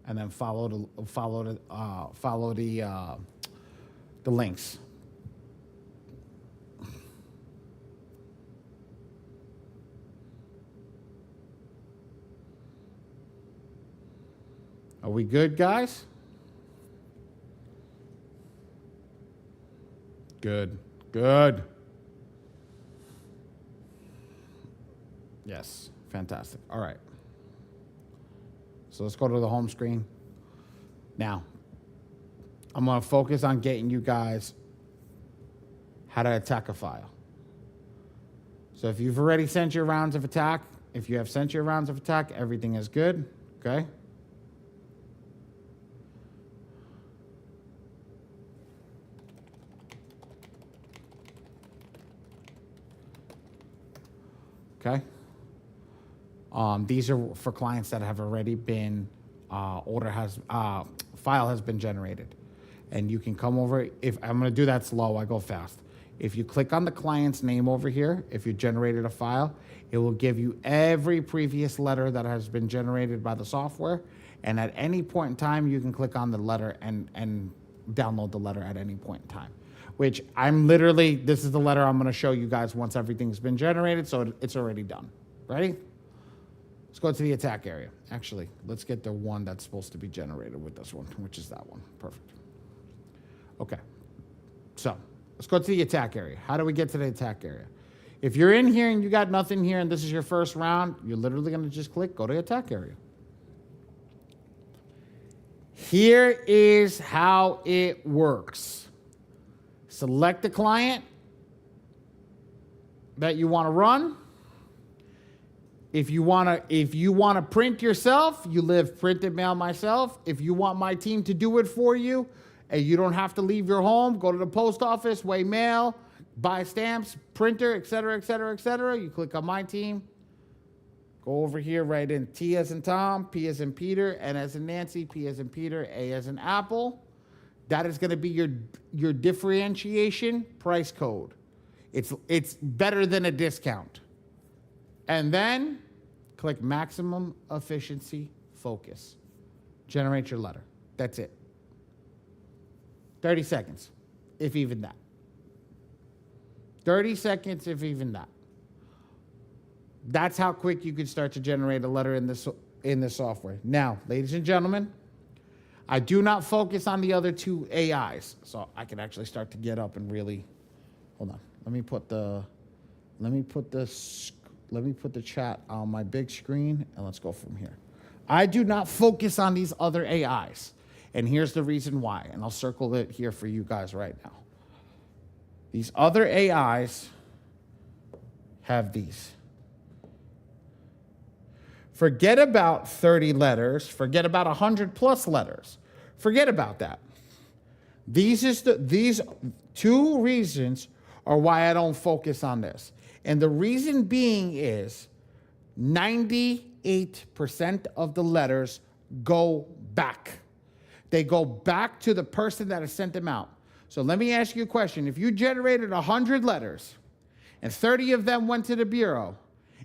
And then follow the links. Are we good, guys? Good. Good. Yes. Fantastic. All right. So let's go to the home screen. Now, I'm going to focus on getting you guys how to attack a file. So if you've already sent your rounds of attack, if you have sent your rounds of attack, everything is good. Okay. Okay. These are for clients that have already been file has been generated, and you can come over. If I'm going to do that slow, I go fast. If you click on the client's name over here, if you generated a file, it will give you every previous letter that has been generated by the software, and at any point in time, you can click on the letter and download the letter at any point in time. Which this is the letter I'm going to show you guys once everything's been generated, so it's already done. Ready? Let's go to the attack area. Actually, let's get the one that's supposed to be generated with this one, which is that one. Perfect. Okay. So let's go to the attack area. How do we get to the attack area? If you're in here and you got nothing here and this is your first round, you're literally going to just click, go to attack area. Here is how it works. Select the client that you want to run. If you want to print yourself, you live printed mail myself. If you want my team to do it for you, and you don't have to leave your home, go to the post office, weigh mail, buy stamps, printer, et cetera, et cetera, et cetera. You click on my team. Go over here, write in T as in Tom, P as in Peter, N as in Nancy, P as in Peter, A as in Apple. That is going to be your differentiation price code. It's better than a discount. And then click maximum efficiency focus. Generate your letter. That's it. 30 seconds, if even that. 30 seconds, if even that. That's how quick you could start to generate a letter in this software. Now, ladies and gentlemen, I do not focus on the other two AIs, so I can actually start to get up and really. Hold on. Let me put the chat on my big screen, and let's go from here. I do not focus on these other AIs, and here's the reason why, and I'll circle it here for you guys right now. These other AIs have these. Forget about 30 letters. Forget about 100 plus letters. Forget about that. These two reasons are why I don't focus on this. And the reason being is 98% of the letters go back. They go back to the person that has sent them out. So let me ask you a question. If you generated 100 letters and 30 of them went to the bureau,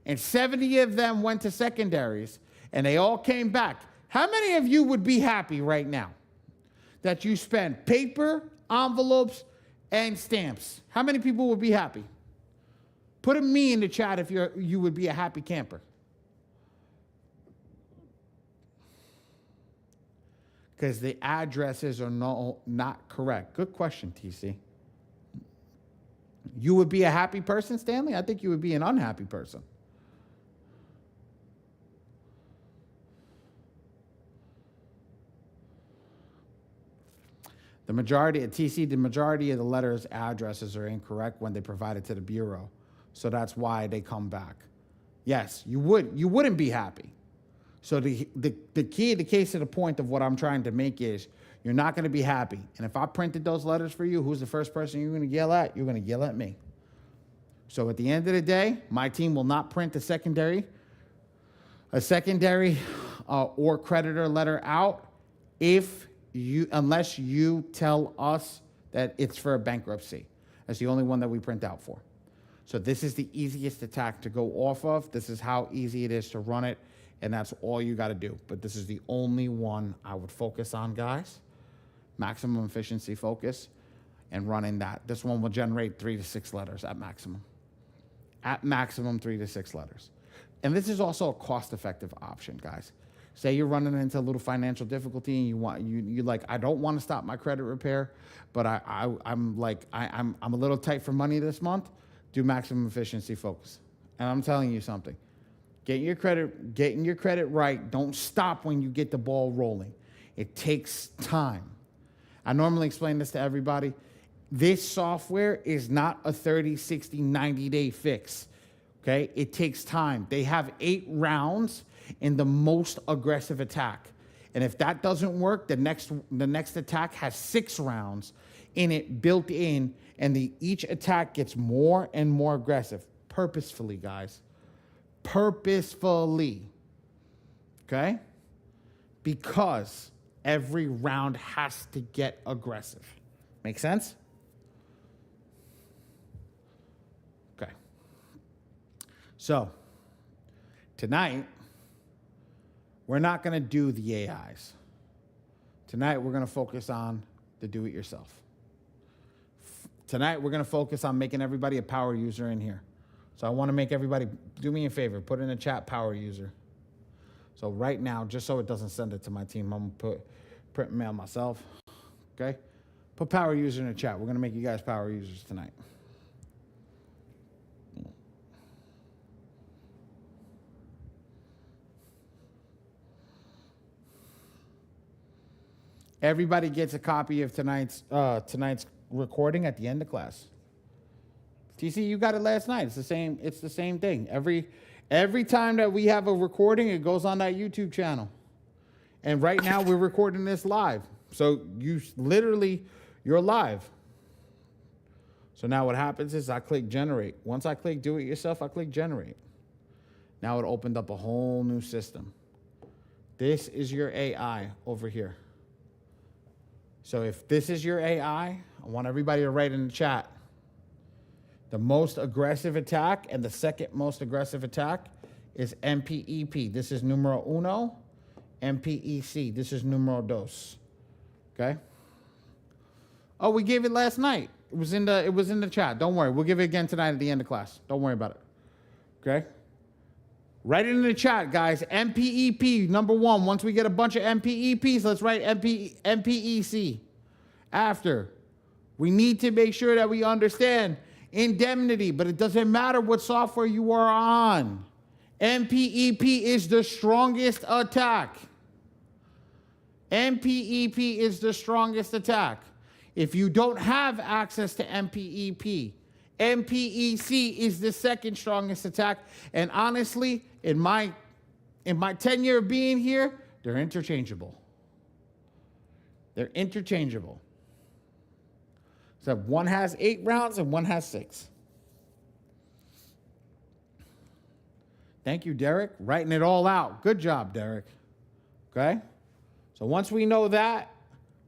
and 70 of them went to secondaries, and they all came back, how many of you would be happy right now that you spent paper, envelopes, and stamps? How many people would be happy? Put a me in the chat if you would be a happy camper. Because the addresses are not correct. Good question, TC. You would be a happy person, Stanley? I think you would be an unhappy person. The majority of the letters' addresses are incorrect when they provide it to the bureau. So that's why they come back. Yes, you wouldn't be happy. So the key, the case of the point of what I'm trying to make is you're not going to be happy. And if I printed those letters for you, who's the first person you're going to yell at? You're going to yell at me. So at the end of the day, my team will not print a secondary or creditor letter out unless you tell us that it's for a bankruptcy. That's the only one that we print out for. So this is the easiest attack to go off of. This is how easy it is to run it, and that's all you got to do. But this is the only one I would focus on, guys. Maximum efficiency focus and running that. This one will generate 3 to 6 letters at maximum. At maximum, 3 to 6 letters. And this is also a cost-effective option, guys. Say you're running into a little financial difficulty and you like, I don't want to stop my credit repair, but I'm a little tight for money this month. Do maximum efficiency focus. And I'm telling you something. Getting your credit right. Don't stop when you get the ball rolling. It takes time. I normally explain this to everybody. This software is not a 30, 60, 90-day fix. Okay? It takes time. They have 8 rounds in the most aggressive attack. And if that doesn't work, the next attack has 6 rounds in it built in, and each attack gets more and more aggressive. Purposefully, guys. Purposefully. Okay? Because every round has to get aggressive. Make sense? Okay. So, tonight, we're not going to do the AIs. Tonight, we're going to focus on the do-it-yourself. Tonight, we're going to focus on making everybody a power user in here. So I want to make everybody, do me a favor, put in the chat power user. So right now, just so it doesn't send it to my team, I'm going to put print and mail myself. Okay? Put power user in the chat. We're going to make you guys power users tonight. Everybody gets a copy of tonight's recording at the end of class. TC, you got it last night. It's the same thing. Every time that we have a recording, it goes on that YouTube channel. And right now we're recording this live. So you're live. So now what happens is I click generate. Once I click do it yourself, I click generate. Now it opened up a whole new system. This is your AI over here. So if this is your AI, I want everybody to write in the chat. The most aggressive attack and the second most aggressive attack is MPEP. This is numero uno. MPEC. This is numero dos. Okay? Oh, we gave it last night. It was in the chat. Don't worry. We'll give it again tonight at the end of class. Don't worry about it. Okay? Write it in the chat, guys. MPEP, number 1. Once we get a bunch of MPEPs, let's write MPEC. After. We need to make sure that we understand indemnity, but it doesn't matter what software you are on. MPEP is the strongest attack. MPEP is the strongest attack. If you don't have access to MPEP, MPEC is the second strongest attack. And honestly, in my tenure of being here, they're interchangeable. They're interchangeable. So one has 8 rounds and one has 6. Thank you, Derek. Writing it all out. Good job, Derek. Okay? So once we know that,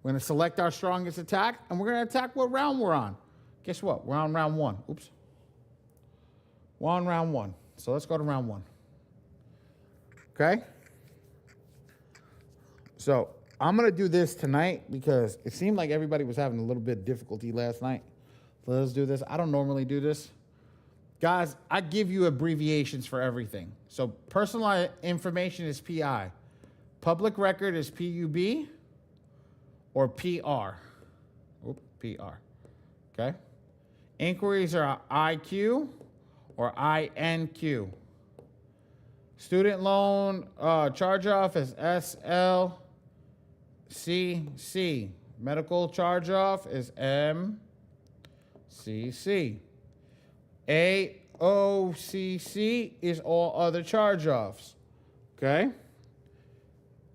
we're going to select our strongest attack, and we're going to attack what round we're on. Guess what? We're on round 1. Oops. We're on round 1. So let's go to round 1. Okay? So I'm going to do this tonight because it seemed like everybody was having a little bit of difficulty last night. So let's do this. I don't normally do this. Guys, I give you abbreviations for everything. So personal information is PI. Public record is PUB or PR. PR. Okay? Inquiries are IQ or INQ. Student loan charge-off is SLCC. Medical charge-off is MCC. AOCC is all other charge-offs. Okay?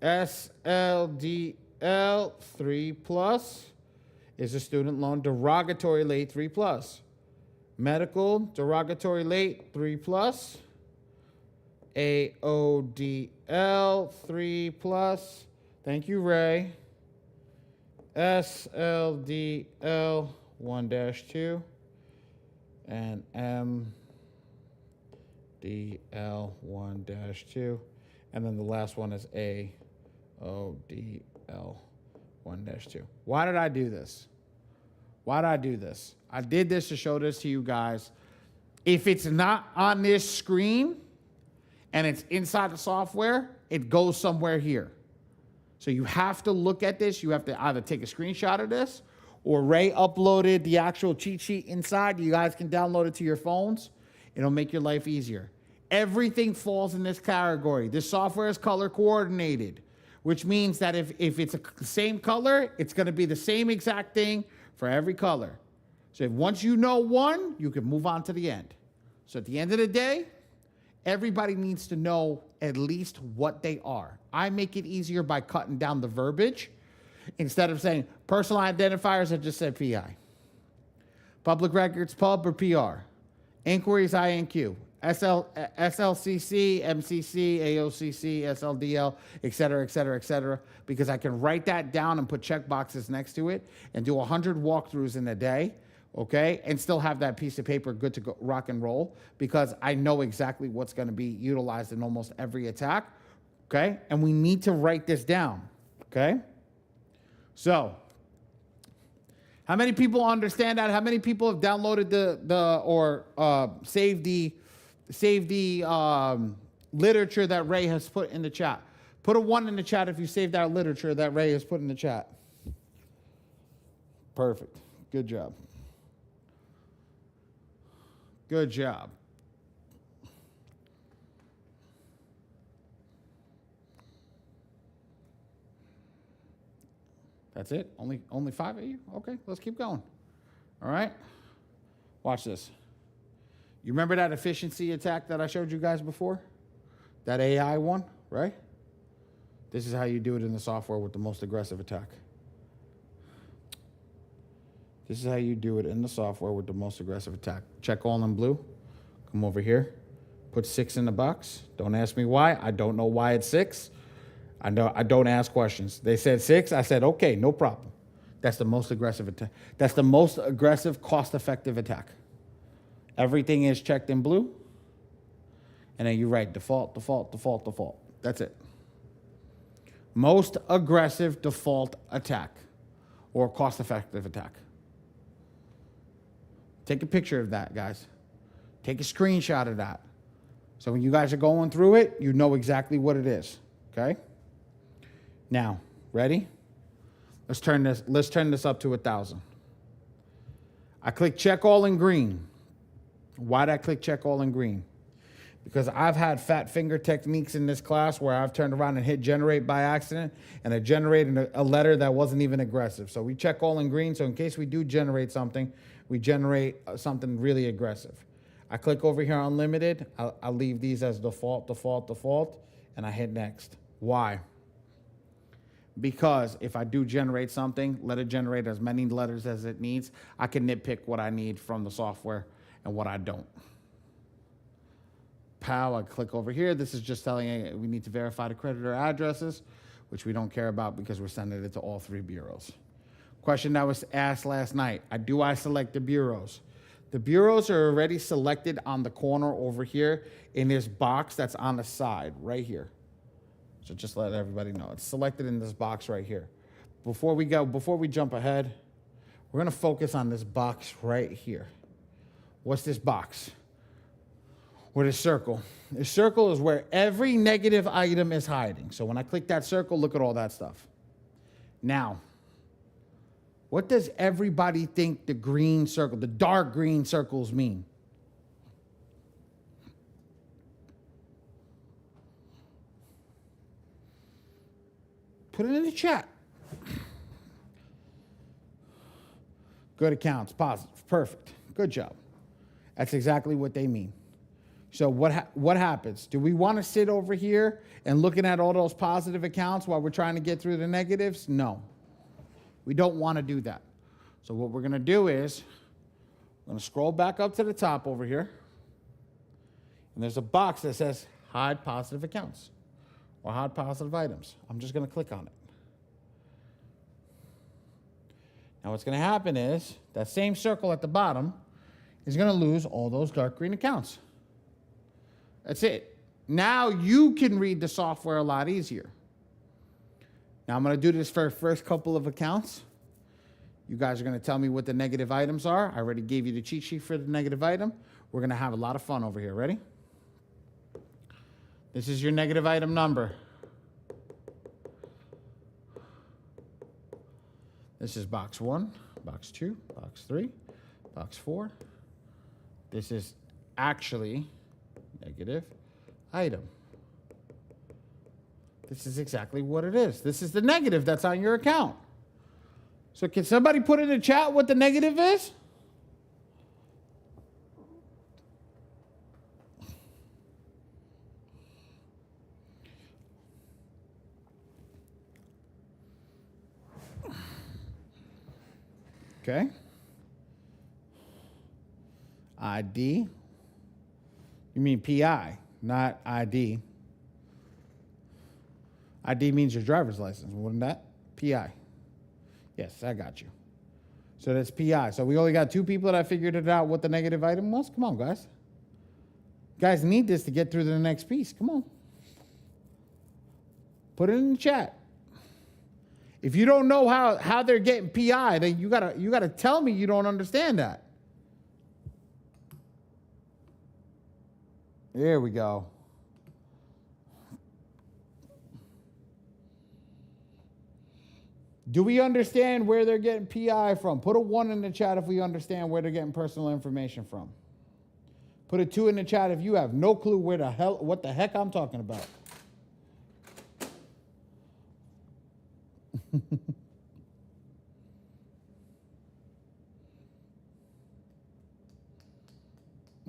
SLDL 3+ is a student loan derogatory late 3+. Medical derogatory late 3+. AODL 3+. Thank you, Ray. SLDL 1-2. And MDL 1-2. And then the last one is AODL 1-2. Why did I do this? Why did I do this? I did this to show this to you guys. If it's not on this screen and it's inside the software, it goes somewhere here. So you have to look at this. You have to either take a screenshot of this, or Ray uploaded the actual cheat sheet inside. You guys can download it to your phones. It'll make your life easier. Everything falls in this category. This software is color coordinated, which means that if it's the same color, it's going to be the same exact thing for every color. So once you know one, you can move on to the end. So at the end of the day, everybody needs to know at least what they are. I make it easier by cutting down the verbiage. Instead of saying personal identifiers, I just said PI. Public records, pub or PR. Inquiries, INQ. SLCC, MCC, AOCC, SLDL, et cetera, et cetera, et cetera. Because I can write that down and put check boxes next to it and do 100 walkthroughs in a day, okay? And still have that piece of paper good to go, rock and roll, because I know exactly what's going to be utilized in almost every attack, okay? And we need to write this down, okay? So, how many people understand that? How many people have downloaded saved the literature that Ray has put in the chat? Put a 1 in the chat if you saved that literature that Ray has put in the chat. Perfect. Good job. Good job. That's it? Only 5 of you? Okay, let's keep going. All right? Watch this. You remember that efficiency attack that I showed you guys before? That AI one, right? This is how you do it in the software with the most aggressive attack. This is how you do it in the software with the most aggressive attack. Check all in blue. Come over here. Put 6 in the box. Don't ask me why. I don't know why it's 6. I don't ask questions. They said 6. I said, okay, no problem. That's the most aggressive attack. That's the most aggressive, cost-effective attack. Everything is checked in blue. And then you write default, default, default, default. That's it. Most aggressive default attack or cost-effective attack. Take a picture of that, guys. Take a screenshot of that. So when you guys are going through it, you know exactly what it is. Okay? Now, ready? Let's turn this up to 1,000. I click check all in green. Why'd I click check all in green? Because I've had fat finger techniques in this class where I've turned around and hit generate by accident, and I generated a letter that wasn't even aggressive. So we check all in green, so in case we do generate something, we generate something really aggressive. I click over here on limited. I'll leave these as default, default, default, and I hit next. Why? Because if I do generate something, let it generate as many letters as it needs. I can nitpick what I need from the software and what I don't. Pow, I click over here. This is just telling you we need to verify the creditor addresses, which we don't care about because we're sending it to all 3 bureaus. Question that was asked last night. Do I select the bureaus? The bureaus are already selected on the corner over here in this box that's on the side right here. So just let everybody know. It's selected in this box right here. Before we jump ahead, we're going to focus on this box right here. What's this box? Or this circle? This circle is where every negative item is hiding. So when I click that circle, look at all that stuff. Now, what does everybody think the green circle, the dark green circles mean? Put it in the chat. Good accounts, positive, perfect, good job. That's exactly what they mean. So what happens? Do we want to sit over here and looking at all those positive accounts while we're trying to get through the negatives? No. We don't want to do that. So what we're going to do is I'm going to scroll back up to the top over here. And there's a box that says hide positive accounts or hide positive items. I'm just going to click on it. Now what's going to happen is that same circle at the bottom is going to lose all those dark green accounts. That's it. Now you can read the software a lot easier. Now I'm going to do this for the first couple of accounts. You guys are going to tell me what the negative items are. I already gave you the cheat sheet for the negative item. We're going to have a lot of fun over here. Ready? This is your negative item number. This is box 1, box 2, box 3, box 4. This is actually negative item. This is exactly what it is. This is the negative that's on your account. So can somebody put in the chat what the negative is? Okay. ID. You mean PI, not ID. ID means your driver's license, wouldn't that? PI. Yes, I got you. So that's PI. So we only got 2 people that figured it out what the negative item was. Come on, guys. You guys need this to get through to the next piece. Come on. Put it in the chat. If you don't know how they're getting PI, then you gotta tell me you don't understand that. There we go. Do we understand where they're getting PI from? Put a 1 in the chat if we understand where they're getting personal information from. Put a 2 in the chat if you have no clue what the heck I'm talking about.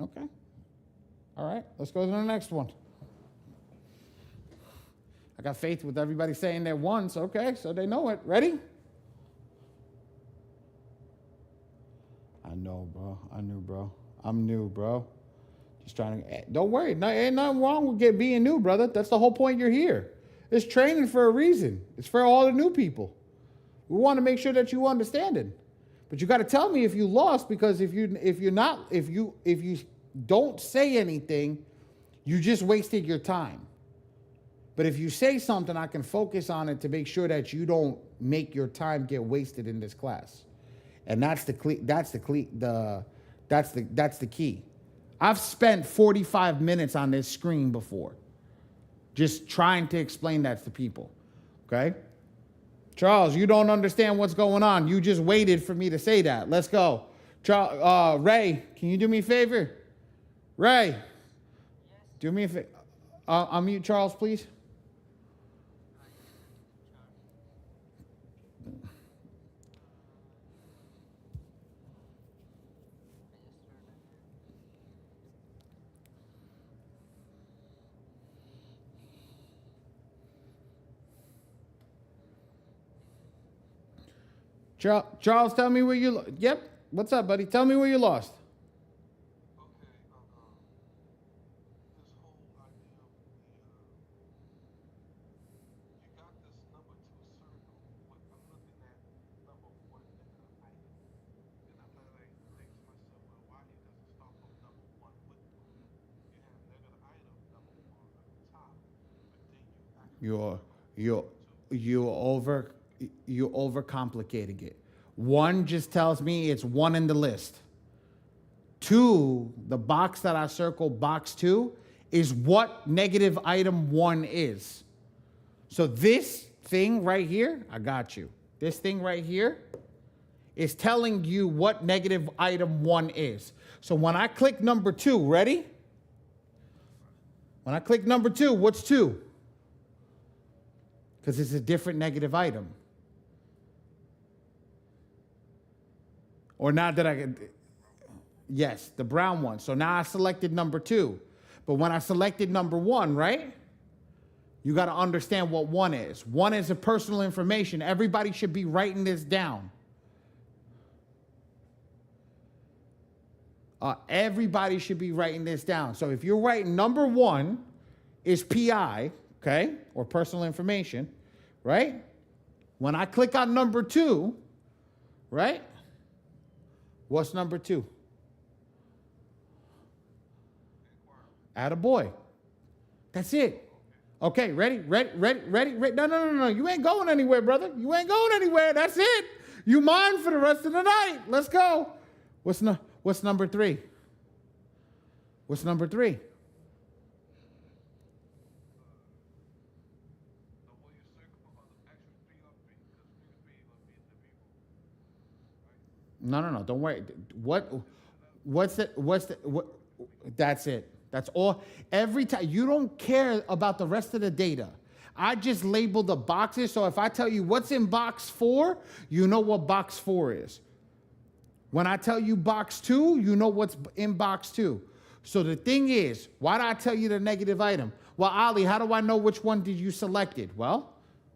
Okay. All right, let's go to the next one. I got faith with everybody saying their ones. Okay, so they know it. Ready? I know, bro. I'm new, bro. Just trying to. Don't worry. Ain't nothing wrong with being new, brother. That's the whole point you're here. It's training for a reason. It's for all the new people. We want to make sure that you understand it. But you got to tell me if you lost, because if you don't say anything, you just wasted your time. But if you say something, I can focus on it to make sure that you don't make your time get wasted in this class. And that's the key. I've spent 45 minutes on this screen before, just trying to explain that to people. Okay? Charles, you don't understand what's going on. You just waited for me to say that. Let's go. Ray, can you do me a favor? Ray, yes. Do me a favor. Unmute Charles, please. Charles, tell me where you. Yep. What's up, buddy? Tell me where you lost. You overcomplicating it. 1 just tells me it's 1 in the list. 2, the box that I circled, box 2, is what negative item 1 is. So this thing right here, I got you. This thing right here is telling you what negative item 1 is. So when I click number 2, ready? When I click number 2, what's 2? Because it's a different negative item. Or now that I can, yes, the brown one. So now I selected number 2. But when I selected number 1, right? You got to understand what 1 is. 1 is a personal information. Everybody should be writing this down. Everybody should be writing this down. So if you're writing number 1 is PI, okay, or personal information, right? When I click on number 2, right? What's number 2? Attaboy. That's it. Okay, ready? No. You ain't going anywhere, brother. You ain't going anywhere. That's it. You mine for the rest of the night. Let's go. What's number 3? What's number 3? No. Don't worry. What's it? That's it. That's all. Every time. You don't care about the rest of the data. I just label the boxes. So if I tell you what's in box 4, you know what box 4 is. When I tell you box 2, you know what's in box 2. So the thing is, why did I tell you the negative item? Well, Ali, how do I know which one did you selected? Well,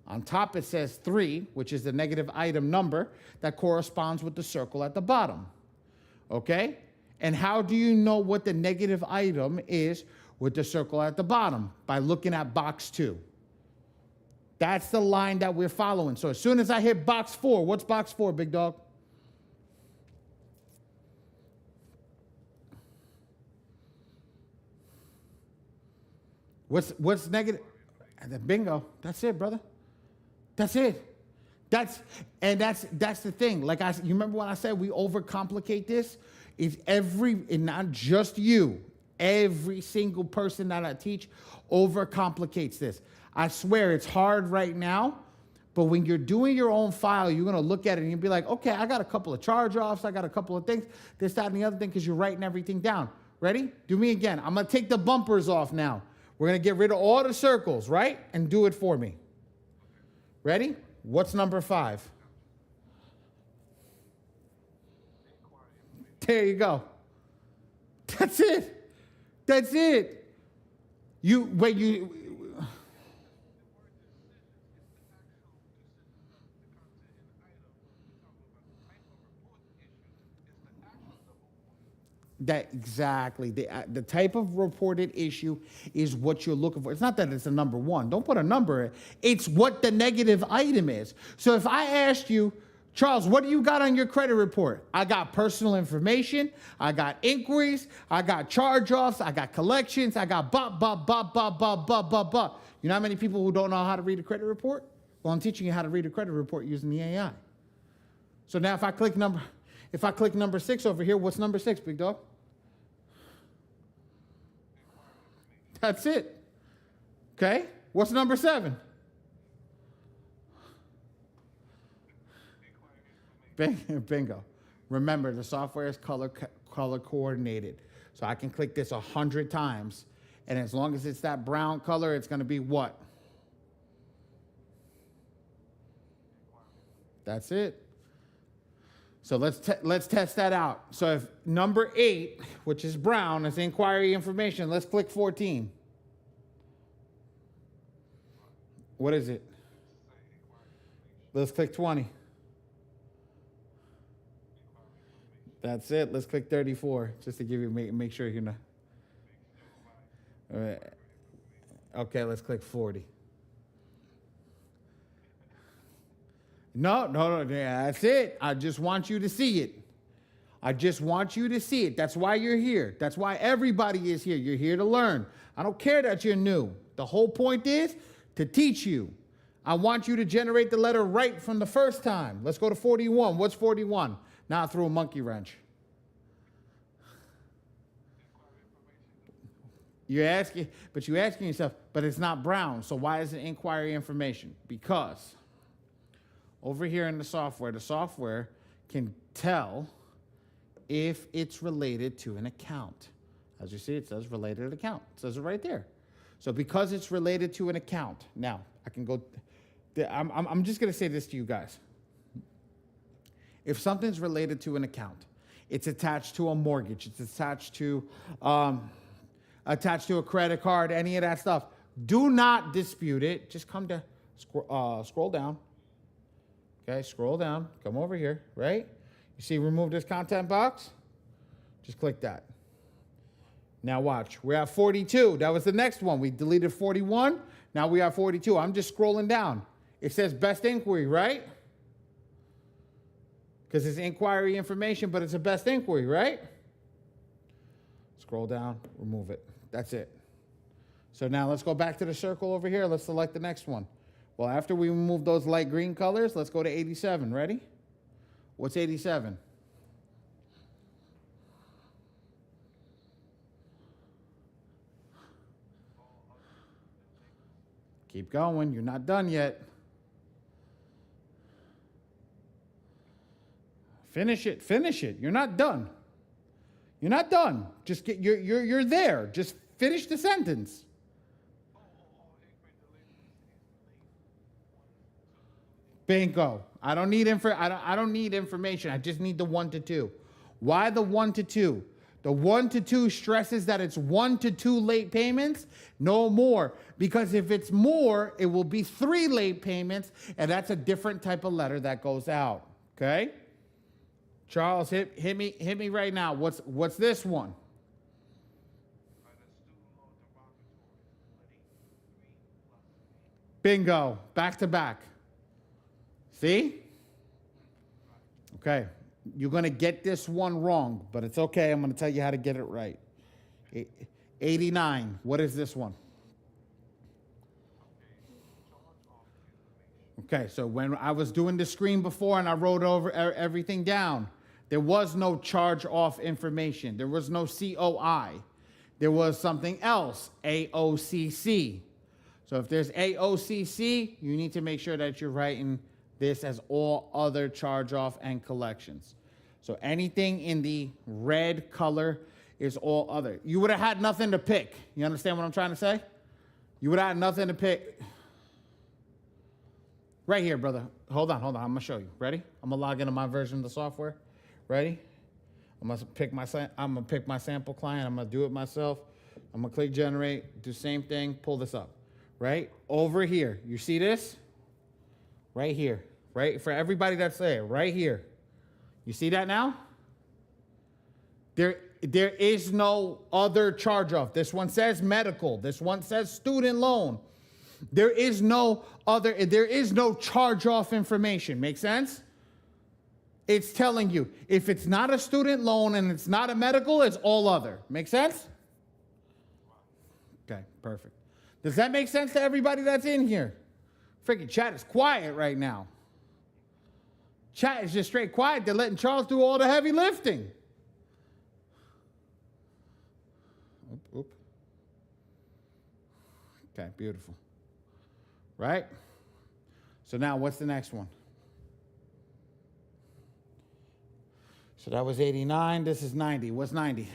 on top it says 3, which is the negative item number that corresponds with the circle at the bottom. Okay? And how do you know what the negative item is with the circle at the bottom? By looking at box 2. That's the line that we're following. So as soon as I hit box 4, what's box 4, big dog? What's negative? Bingo. That's it, brother. That's it. That's the thing. Like you remember when I said we overcomplicate this? If and not just you, every single person that I teach overcomplicates this. I swear it's hard right now, but when you're doing your own file, you're gonna look at it and you'll be like, okay, I got a couple of charge-offs, I got a couple of things, this, that, and the other thing, because you're writing everything down. Ready? Do me again. I'm gonna take the bumpers off now. We're going to get rid of all the circles, right? And do it for me. Ready? What's number 5? There you go. That's it. That's it. That exactly. The type of reported issue is what you're looking for. It's not that it's a number 1. Don't put a number in. It's what the negative item is. So if I asked you, Charles, what do you got on your credit report? I got personal information. I got inquiries. I got charge-offs. I got collections. I got blah. You know how many people who don't know how to read a credit report? Well, I'm teaching you how to read a credit report using the AI. So now if I click number 6 over here, what's number 6, big dog? That's it. Okay? What's number 7? Bingo. Remember, the software is color coordinated. So I can click this 100 times, and as long as it's that brown color, it's going to be what? That's it. So let's test that out. So if number 8, which is brown, is inquiry information, let's click 14. What is it? Let's click 20. That's it. Let's click 34, just to give you make sure you know. All right. Okay, let's click 40. No, that's it. I just want you to see it. I just want you to see it. That's why you're here. That's why everybody is here. You're here to learn. I don't care that you're new. The whole point is to teach you. I want you to generate the letter right from the first time. Let's go to 41. What's 41? Now I threw a monkey wrench. You're asking yourself, but it's not brown. So why is it inquiry information? Because over here in the software can tell if it's related to an account. As you see, it says related account. It says it right there. So because it's related to an account, now I can go. I'm just going to say this to you guys. If something's related to an account, it's attached to a mortgage, it's attached to a credit card, any of that stuff, do not dispute it. Just come to scroll down. Okay, scroll down, come over here, right? You see remove this content box? Just click that. Now watch, we're at 42. That was the next one. We deleted 41, now we are 42. I'm just scrolling down. It says best inquiry, right? Because it's inquiry information, but it's a best inquiry, right? Scroll down, remove it. That's it. So now let's go back to the circle over here. Let's select the next one. Well, after we remove those light green colors, let's go to 87. Ready? What's 87? Keep going. You're not done yet. Finish it. Finish it. You're not done. You're not done. Just get you're there. Just Finish the sentence. Bingo. I don't need information. I just need the 1 to 2. Why the 1 to 2? The 1 to 2 stresses that it's 1 to 2 late payments, no more. Because if it's more, it will be 3 late payments, and that's a different type of letter that goes out. Okay? Charles, hit me right now. What's this one? Bingo. Back to back. See? Okay. You're going to get this one wrong, but it's okay. I'm going to tell you how to get it right. 89. What is this one? Okay, so when I was doing the screen before and I wrote over everything down, there was no charge off information. There was no COI. There was something else, AOCC. So if there's AOCC, you need to make sure that you're writing this as all other charge off and collections. So anything in the red color is all other. You would have had nothing to pick. You understand what I'm trying to say? You would have had nothing to pick. Right here, brother. Hold on. I'm going to show you. Ready? I'm going to log into my version of the software. Ready? I'm going to pick my sample client. I'm going to do it myself. I'm going to click generate, do the same thing, pull this up. Right? Over here. You see this? Right here. Right? For everybody that's there, right here. You see that now? There is no other charge off. This one says medical. This one says student loan. There is no charge off information. Make sense? It's telling you if it's not a student loan and it's not a medical, it's all other. Make sense? Okay, perfect. Does that make sense to everybody that's in here? Freaking chat is quiet right now. Chat is just straight quiet. They're letting Charles do all the heavy lifting. Oop. Okay, beautiful. Right? So now what's the next one? So that was 89. This is 90. What's 90?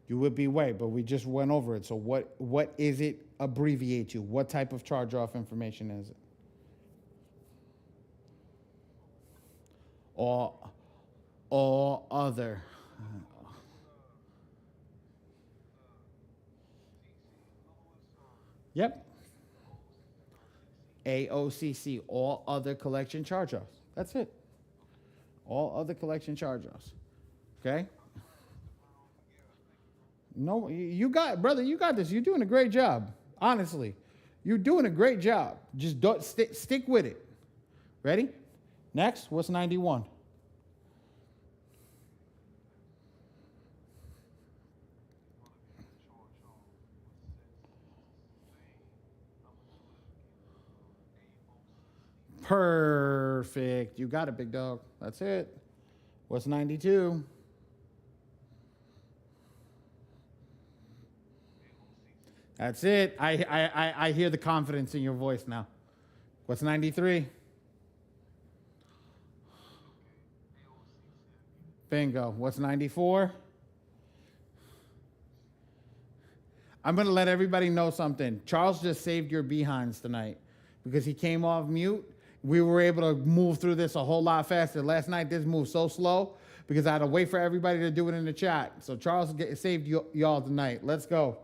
You would be right, but we just went over it. So what is it abbreviate to? What type of charge-off information is it? All other. Yep. AOCC, all other collection charge-offs. That's it. All other collection charge-offs. Okay? No, you got this. You're doing a great job. Honestly, you're doing a great job. Just don't stick with it. Ready? Next, what's 91? Perfect. You got it, big dog. That's it. What's 92? That's it. I hear the confidence in your voice now. What's 93? Bingo. What's 94? I'm going to let everybody know something. Charles just saved your behinds tonight because he came off mute. We were able to move through this a whole lot faster. Last night, this moved so slow because I had to wait for everybody to do it in the chat. So Charles saved y'all tonight. Let's go.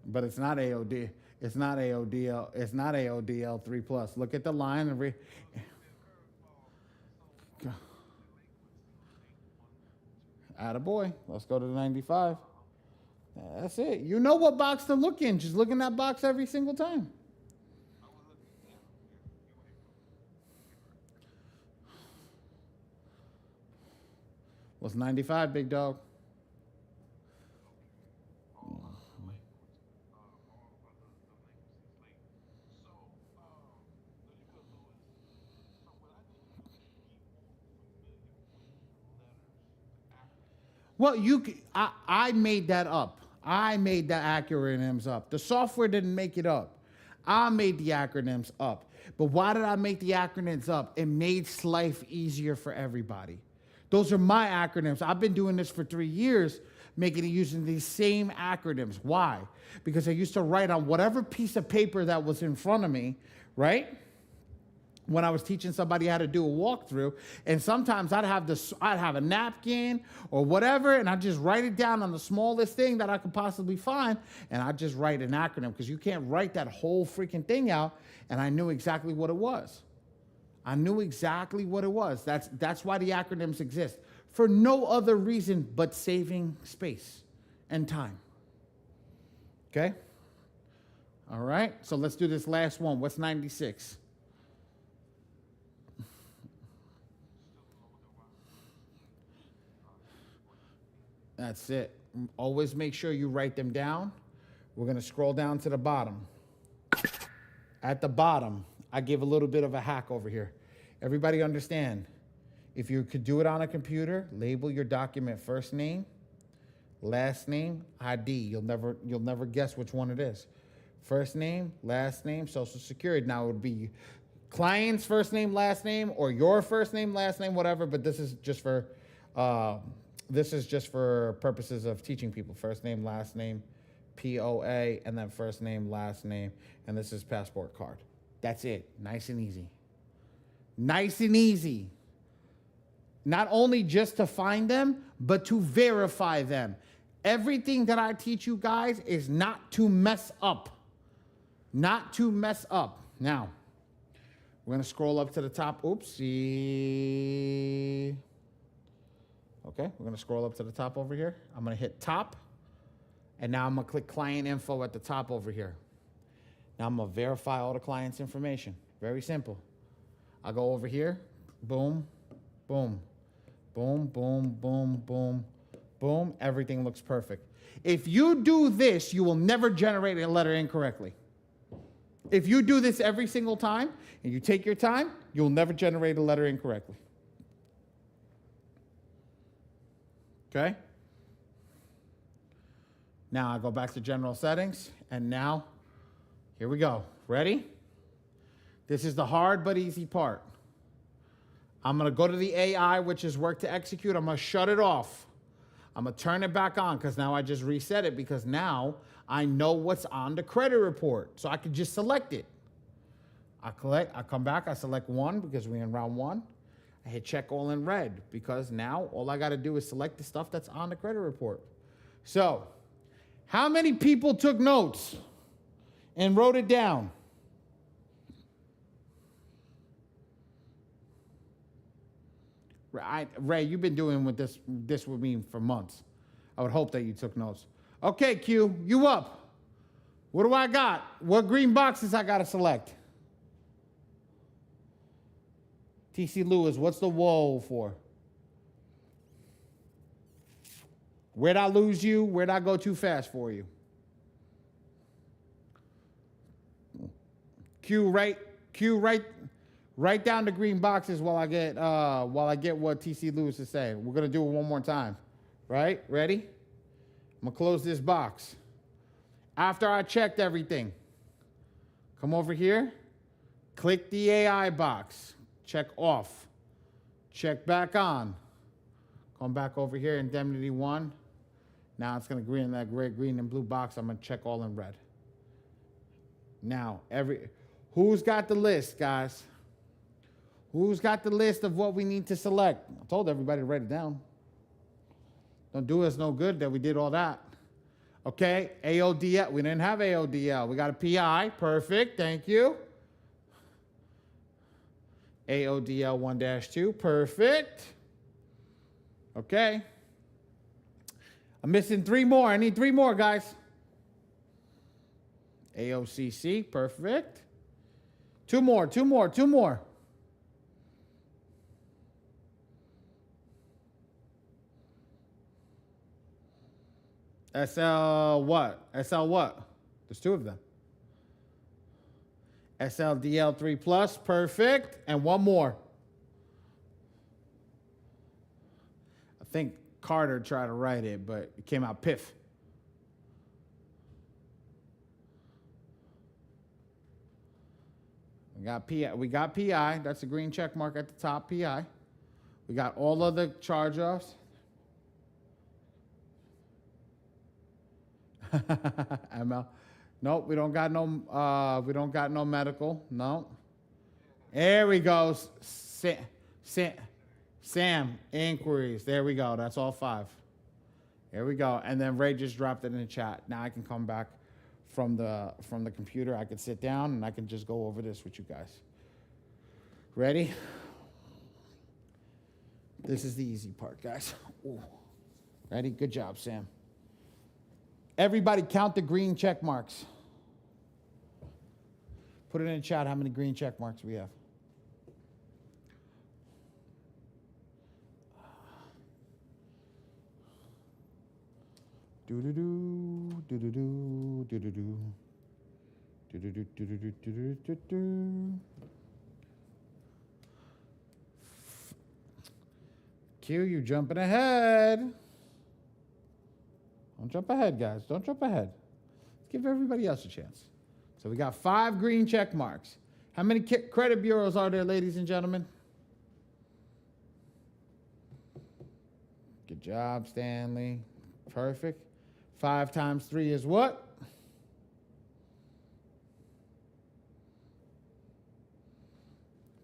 But it's not AOD. It's not AODL. It's not AODL 3+. Look at the line and attaboy. Let's go to 95. That's it. You know what box to look in. Just look in that box every single time. What's 95, big dog? Well, I made that up. I made the acronyms up. The software didn't make it up. I made the acronyms up. But why did I make the acronyms up? It made life easier for everybody. Those are my acronyms. I've been doing this for 3 years, making it using these same acronyms. Why? Because I used to write on whatever piece of paper that was in front of me, right? When I was teaching somebody how to do a walkthrough, and sometimes I'd have a napkin or whatever, and I'd just write it down on the smallest thing that I could possibly find, and I'd just write an acronym, because you can't write that whole freaking thing out, and I knew exactly what it was. I knew exactly what it was. That's why the acronyms exist, for no other reason but saving space and time. Okay? All right, so let's do this last one. What's 96? That's it. Always make sure you write them down. We're going to scroll down to the bottom. At the bottom, I give a little bit of a hack over here. Everybody understand, if you could do it on a computer, label your document first name, last name, ID. You'll never guess which one it is. First name, last name, social security. Now it would be client's first name, last name, or your first name, last name, whatever, but this is just for purposes of teaching people. First name, last name, POA, and then first name, last name, and this is passport card. That's it. Nice and easy. Nice and easy. Not only just to find them, but to verify them. Everything that I teach you guys is not to mess up. Not to mess up. Now, we're going to scroll up to the top. Oopsie. Okay, we're going to scroll up to the top over here. I'm going to hit top. And now I'm going to click client info at the top over here. Now I'm going to verify all the client's information. Very simple. I'll go over here. Boom, boom, boom, boom, boom, boom, boom. Everything looks perfect. If you do this, you will never generate a letter incorrectly. If you do this every single time and you take your time, you'll never generate a letter incorrectly. Okay? Now I go back to general settings, and now, here we go. Ready? This is the hard but easy part. I'm going to go to the AI, which is work to execute. I'm going to shut it off. I'm going to turn it back on, because now I just reset it, because now I know what's on the credit report. So I can just select it. I come back, I select one, because we're in round one. I hit check all in red, because now all I got to do is select the stuff that's on the credit report. So, how many people took notes and wrote it down? Ray, you've been doing this with me for months. I would hope that you took notes. Okay, Q, you up. What do I got? What green boxes I got to select? TC Lewis, what's the whoa for? Where'd I lose you? Where'd I go too fast for you? Q, write down the green boxes while I get what TC Lewis is saying. We're gonna do it one more time. Right? Ready? I'm gonna close this box. After I checked everything, come over here, click the AI box, check off, check back on. Come back over here, indemnity 1. Now it's going to green that green and blue box. I'm going to check all in red. Now, who's got the list, guys? Who's got the list of what we need to select? I told everybody to write it down. Don't do us no good that we did all that. Okay, AODL. We didn't have AODL. We got a PI. Perfect. Thank you. AODL 1-2. Perfect. Okay. I'm missing 3 more. I need 3 more, guys. AOCC. Perfect. 2 more. SL what? SL what? There's 2 of them. SLDL 3 plus. Perfect. And 1 more. I think Carter tried to write it, but it came out piff. We got PI. That's the green check mark at the top, PI. We got all of the charge-offs. ML. Nope, we don't got no medical. No. There we go. Sam, inquiries. There we go. That's all 5. There we go. And then Ray just dropped it in the chat. Now I can come back from the computer. I can sit down and I can just go over this with you guys. Ready? This is the easy part, guys. Ooh. Ready? Good job, Sam. Everybody count the green check marks. Put it in the chat how many green check marks we have. Do-do-do, do-do-do, do-do-do. Do-do-do, do-do-do, do-do-do, do-do. Q, you jumping ahead. Don't jump ahead, guys. Don't jump ahead. Let's give everybody else a chance. So we got 5 green check marks. How many credit bureaus are there, ladies and gentlemen? Good job, Stanley. Perfect. 5 times 3 is what?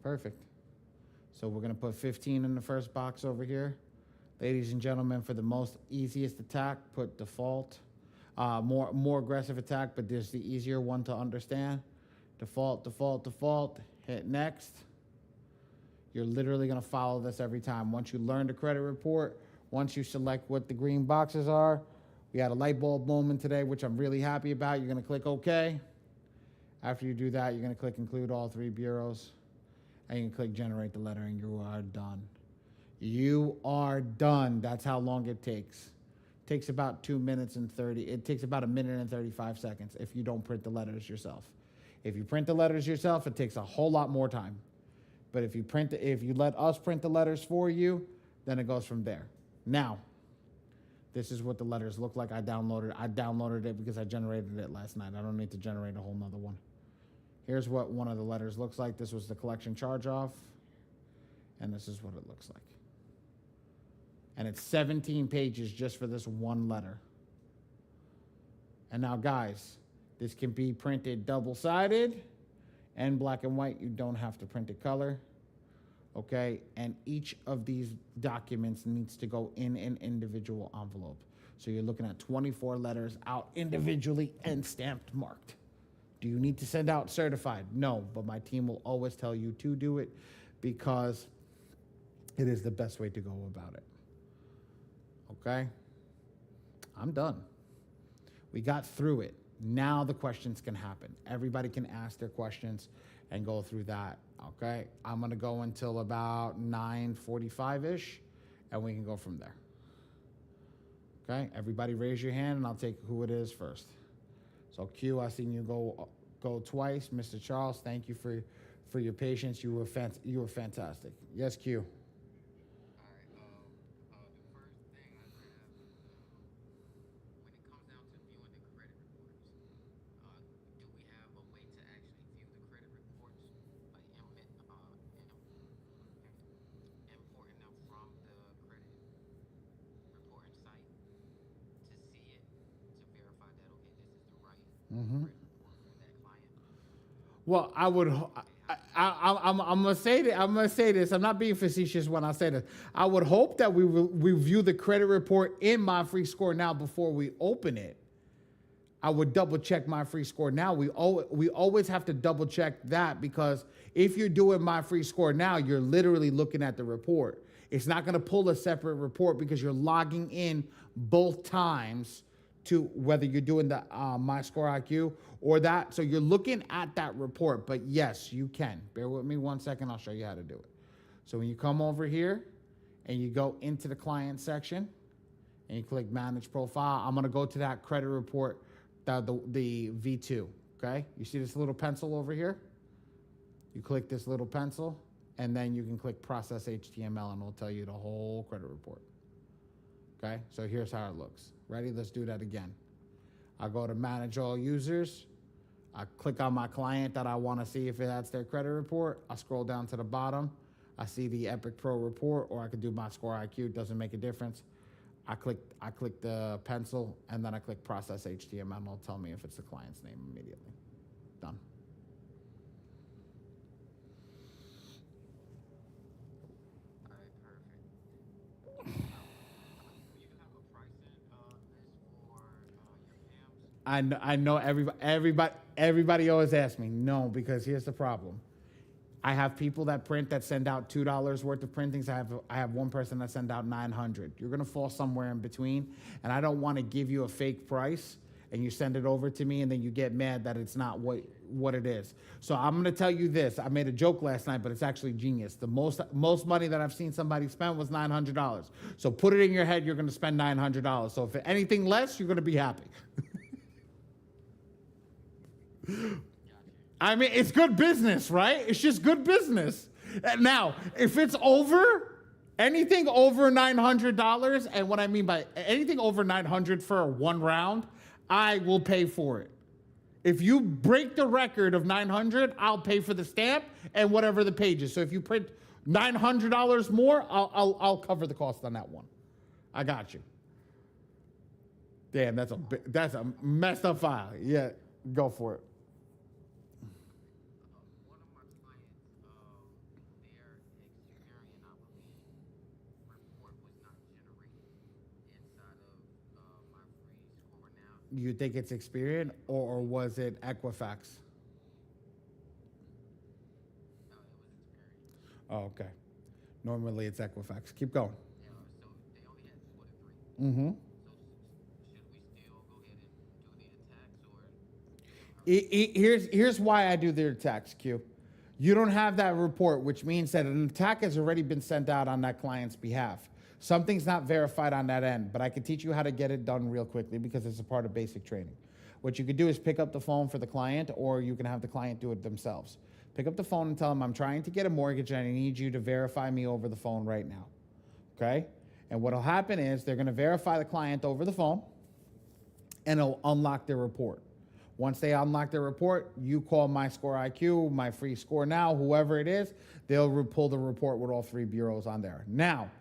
Perfect. So we're going to put 15 in the first box over here. Ladies and gentlemen, for the most easiest attack, put default. More aggressive attack, but there's the easier one to understand. Default, default, default. Hit next. You're literally going to follow this every time. Once you learn the credit report, once you select what the green boxes are, we had a light bulb moment today, which I'm really happy about. You're going to click OK. After you do that, you're going to click Include All 3 bureaus. And you can click Generate the letter, and you are done. You are done. That's how long it takes. It takes about 2 minutes and 30. It takes about 1 minute and 35 seconds if you don't print the letters yourself. If you print the letters yourself, it takes a whole lot more time. But if you let us print the letters for you, then it goes from there. Now, this is what the letters look like. I downloaded it because I generated it last night. I don't need to generate a whole nother one. Here's what one of the letters looks like. This was the collection charge-off. And this is what it looks like. And it's 17 pages just for this one letter. And now, guys, this can be printed double-sided and black and white. You don't have to print it color. Okay? And each of these documents needs to go in an individual envelope. So you're looking at 24 letters out individually and stamped marked. Do you need to send out certified? No, but my team will always tell you to do it because it is the best way to go about it. Okay? I'm done. We got through it. Now the questions can happen. Everybody can ask their questions and go through that. Okay? I'm going to go until about 9:45-ish, and we can go from there. Okay? Everybody raise your hand, and I'll take who it is first. So Q, I seen you go twice. Mr. Charles, thank you for your patience. You were fantastic. Yes, Q. Mm-hmm. Well, I'm gonna say that. I'm gonna say this. I'm not being facetious when I say this. I would hope that we review the credit report in My Free Score Now before we open it. I would double check My Free Score Now. We always have to double check that because if you're doing My Free Score Now, you're literally looking at the report. It's not gonna pull a separate report because you're logging in both times to whether you're doing the My Score IQ or that. So you're looking at that report, but yes, you can. Bear with me 1 second. I'll show you how to do it. So when you come over here and you go into the client section and you click Manage Profile, I'm going to go to that credit report, the V2, okay? You see this little pencil over here? You click this little pencil, and then you can click Process HTML, and it'll tell you the whole credit report. Okay, so here's how it looks. Ready? Let's do that again. I go to manage all users. I click on my client that I want to see if it has their credit report. I scroll down to the bottom. I see the Epic Pro report, or I could do my score IQ. It doesn't make a difference. I click the pencil, and then I click process HTML, and it'll tell me if it's the client's name immediately. Done. All right, perfect. Now, do you have a pricing list for your PAMs? I know everybody always asks me no, because here's the problem. I have people that print that send out $2 worth of printings. I have one person that send out 900. You're gonna fall somewhere in between, and I don't want to give you a fake price and you send it over to me and then you get mad that it's not what it is. So I'm gonna tell you this. I made a joke last night, but it's actually genius. The most money that I've seen somebody spend was $900. So put it in your head you're gonna spend $900. So if anything less, you're gonna be happy. I mean, it's good business, right? It's just good business. Now, if it's anything over $900, and what I mean by anything over 900 for one round, I will pay for it. If you break the record of 900, I'll pay for the stamp and whatever the page is. So if you print $900 more, I'll cover the cost on that one. I got you. Damn, that's a messed up file. Yeah, go for it. One of my clients, their Experian, I believe, report was not generated inside of my free score now. You think it's Experian or was it Equifax? No, it was Experian. Oh, okay. Normally it's Equifax. Keep going. Yeah, so they only had 2 of the 3. Mm-hmm. So should we still go ahead and do the attacks, or? Here's why I do the attacks, Q. You don't have that report, which means that an attack has already been sent out on that client's behalf. Something's not verified on that end, but I can teach you how to get it done real quickly because it's a part of basic training. What you could do is pick up the phone for the client, or you can have the client do it themselves. Pick up the phone and tell them, I'm trying to get a mortgage and I need you to verify me over the phone right now. Okay? And what'll happen is they're gonna verify the client over the phone and it'll unlock their report. Once they unlock their report, you call My Score IQ, My Free Score Now, whoever it is, they'll pull the report with all 3 bureaus on there. Now,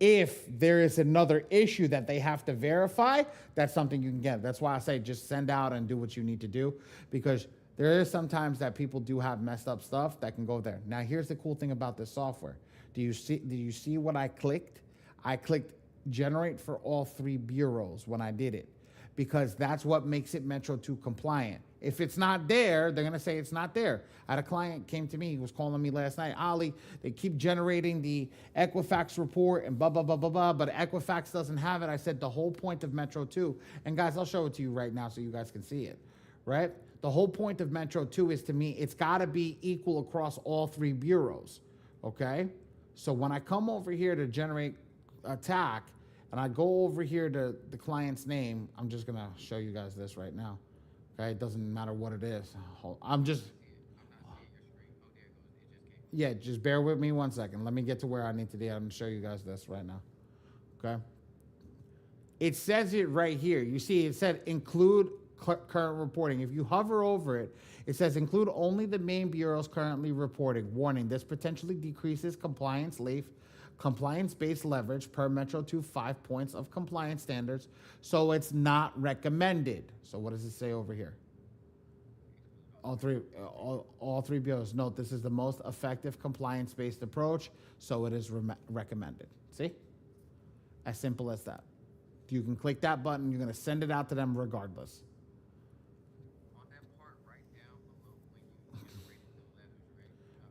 if there is another issue that they have to verify, that's something you can get. That's why I say just send out and do what you need to do, because there is sometimes that people do have messed up stuff that can go there. Now, here's the cool thing about this software. Did you see what I clicked? I clicked generate for all 3 bureaus when I did it, because that's what makes it Metro 2 compliant. If it's not there, they're gonna say it's not there. I had a client came to me, he was calling me last night, Ali, they keep generating the Equifax report and blah, blah, blah, blah, blah, but Equifax doesn't have it. I said the whole point of Metro 2, and guys, I'll show it to you right now so you guys can see it, right? The whole point of Metro 2 is, to me, it's gotta be equal across all 3 bureaus, okay? So when I come over here to generate attack, and I go over here to the client's name, I'm just gonna show you guys this right now. Okay, it doesn't matter what it is. I'm just, I'm not seeing your screen. Oh, there it goes. It just came. yeah, just bear with me 1 second. Let me get to where I need to be. I'm gonna show you guys this right now. Okay. It says it right here. You see, it said include current reporting. If you hover over it, it says include only the main bureaus currently reporting. Warning, this potentially decreases compliance-based leverage per Metro 2 5 points of compliance standards, so it's not recommended. So what does it say over here? All three bureaus. Note, this is the most effective compliance-based approach, so it is recommended. See? As simple as that. You can click that button, you're gonna send it out to them regardless. On that part right down below, when you generated the letters, right?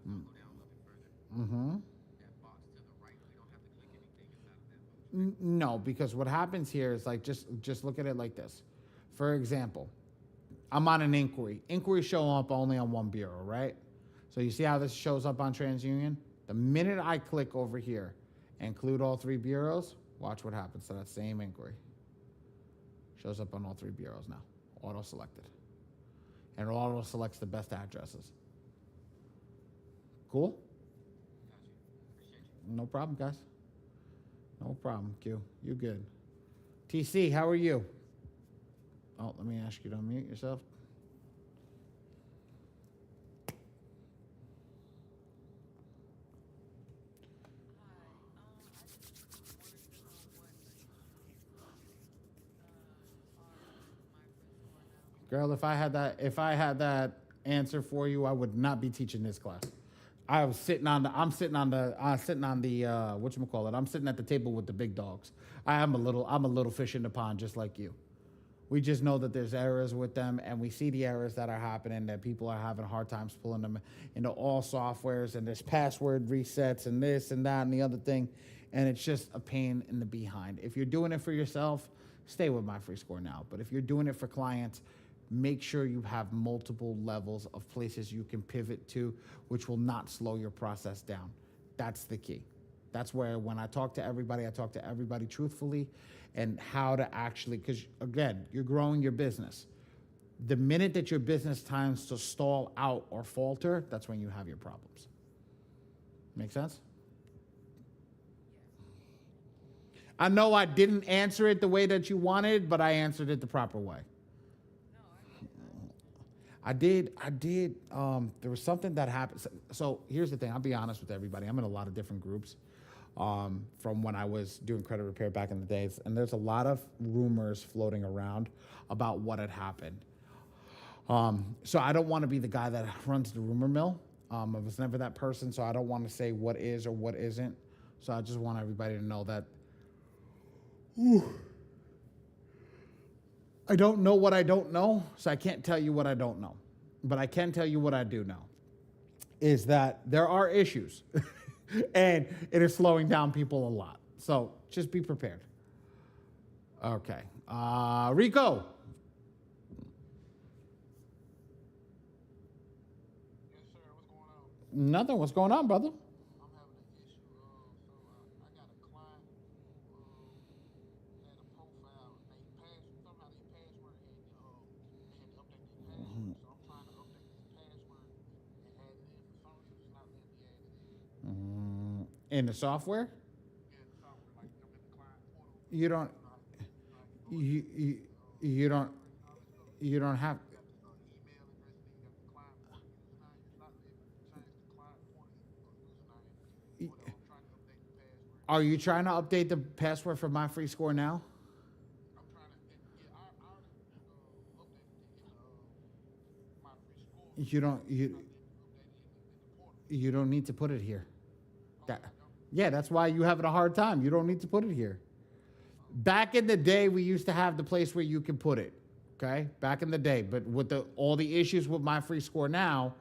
I'll go down a little bit further. Mm-hmm. That box to the right, we don't have to click anything inside of that box. No, because what happens here is like, just look at it like this. For example, I'm on an inquiry. Inquiries show up only on one bureau, right? So you see how this shows up on TransUnion? The minute I click over here, include all 3 bureaus, watch what happens to that same inquiry. Shows up on all 3 bureaus now, auto selected. And it auto selects the best addresses. Cool? Got you. Appreciate you. No problem, guys. No problem, Q. You good. TC, how are you? Oh, let me ask you to unmute yourself. Hi. I just wanted to know what are you teaching as far as my free score now? Girl, if I had that answer for you, I would not be teaching this class. I'm sitting on the whatchamacallit. I'm sitting at the table with the big dogs. I'm a little fish in the pond just like you. We just know that there's errors with them, and we see the errors that are happening, that people are having hard times pulling them into all softwares, and there's password resets and this and that and the other thing, and it's just a pain in the behind. If you're doing it for yourself, stay with My Free Score now. But if you're doing it for clients, make sure you have multiple levels of places you can pivot to, which will not slow your process down. That's the key. That's where when I talk to everybody, I talk to everybody truthfully and how to actually, because again, you're growing your business. The minute that your business times to stall out or falter, that's when you have your problems. Make sense? Yes. I know I didn't answer it the way that you wanted, but I answered it the proper way. No, I get it. I did. There was something that happened. So here's the thing. I'll be honest with everybody. I'm in a lot of different groups from when I was doing credit repair back in the days. And there's a lot of rumors floating around about what had happened. So I don't want to be the guy that runs the rumor mill. I was never that person, so I don't want to say what is or what isn't. So I just want everybody to know that I don't know what I don't know, so I can't tell you what I don't know. But I can tell you what I do know, is that there are issues, and it is slowing down people a lot. So just be prepared. Okay. Rico. Yes, sir. What's going on? Nothing. What's going on, brother? I'm having an issue. I got a client who had a profile. Somehow their password had they had to update their password. So I'm trying to update this password and add it in. For some reason, it's not letting me add it in. In the software, Yeah, the software, like I'm in the client portal. you don't. You know how you You go don't. in and all this stuff. You don't have. You got the email address and then you got the client portal username. It's not letting me change the client portal username. But I'm trying to update the password. Are you trying to update the password for My Free Score now? I'm trying to, yeah, I already updated it in my free score. You don't. It's not letting me update it in the portal. You don't need to put it here. Oh, That. I don't. Yeah, that's why you having a hard time. You don't need to put it here. Back in the day, we used to have the place where you can put it. Okay, back in the day, but with all the issues with My Free Score now,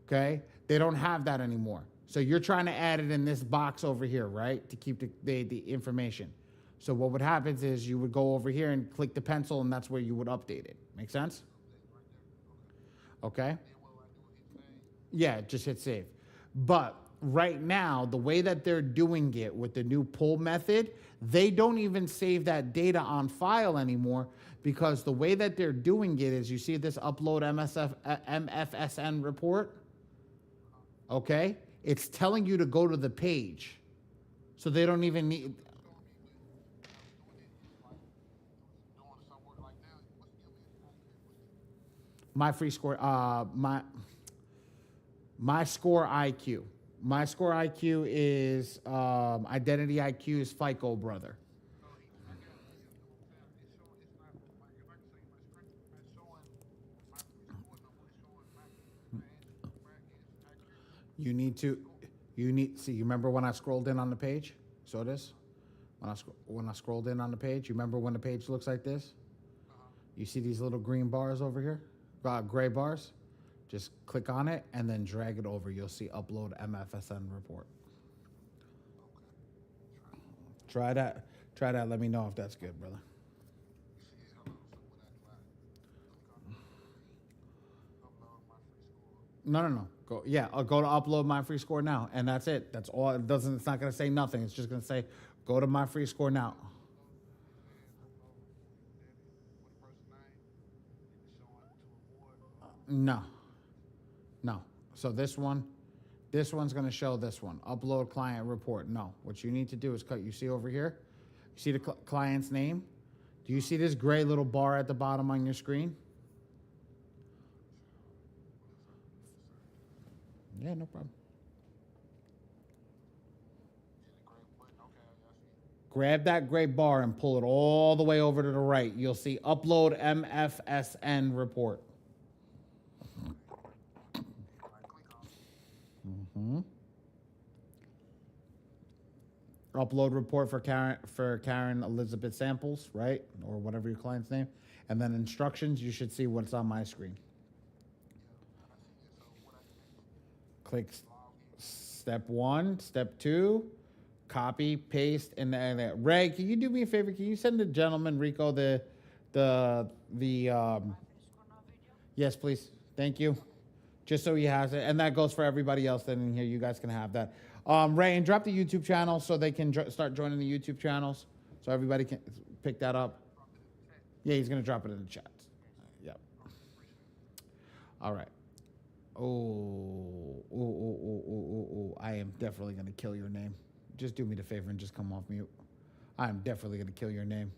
okay, they don't have that anymore. So you're trying to add it in this box over here, right, to keep the information. So what would happen is you would go over here and click the pencil, and that's where you would update it. Make sense? Update right there. Okay. Okay. And then what do I do? Hit save. Yeah, just hit save. But right now, the way that they're doing it with the new pull method, they don't even save that data on file anymore, because the way that they're doing it is, you see this upload MFSN report? Okay? It's telling you to go to the page. So they don't even need. Showing me when I was doing it, it was like it was doing some work. Like now, what's the what's My Free Score, my Score IQ. My Score IQ is Identity IQ is FICO, brother. so I got it's showing it's not my if I can show you my screen, it's showing my free score number. It's showing my IQ. See, you remember when I scrolled in on the page? Saw this? When I scrolled in on the page, you remember when the page looks like this? You see these little green bars over here? Gray bars? Just click on it and then drag it over. You'll see upload MFSN report. Try that. Try that. Let me know if that's good, brother. Yeah, hold on. So what I do, upload my free score. No. Go to upload My Free Score now, and that's it. That's all. It doesn't. It's not gonna say nothing. It's just gonna say go to My Free Score now. No. So this one's gonna show this one. Upload client report. No. What you need to do is cut. You see over here. You see the client's name. Do you see this gray little bar at the bottom on your screen? Yeah, no problem. Yeah, the gray button. Okay, yeah, I see it. Grab that gray bar and pull it all the way over to the right. You'll see upload MFSN report. All right, click on it. Upload report for Karen Elizabeth Samples, right? Or whatever your client's name. And then instructions, you should see what's on my screen. Yeah, I see it. So what I do next? Click Log in. step 1, step 2, copy, paste, and then Ray, can you do me a favor? Can you send the gentleman Rico the Finish score no video. yes, please. Thank you. Just so he has it, and that goes for everybody else that in here. You guys can have that. Ray, and drop the YouTube channel so they can start joining the YouTube channels, so everybody can pick that up. Drop it in the chat. Yeah, he's gonna drop it in the chat. Yep. Okay, appreciate it. All right. Oh, I am definitely gonna kill your name. Just do me the favor and just come off mute. I am definitely gonna kill your name,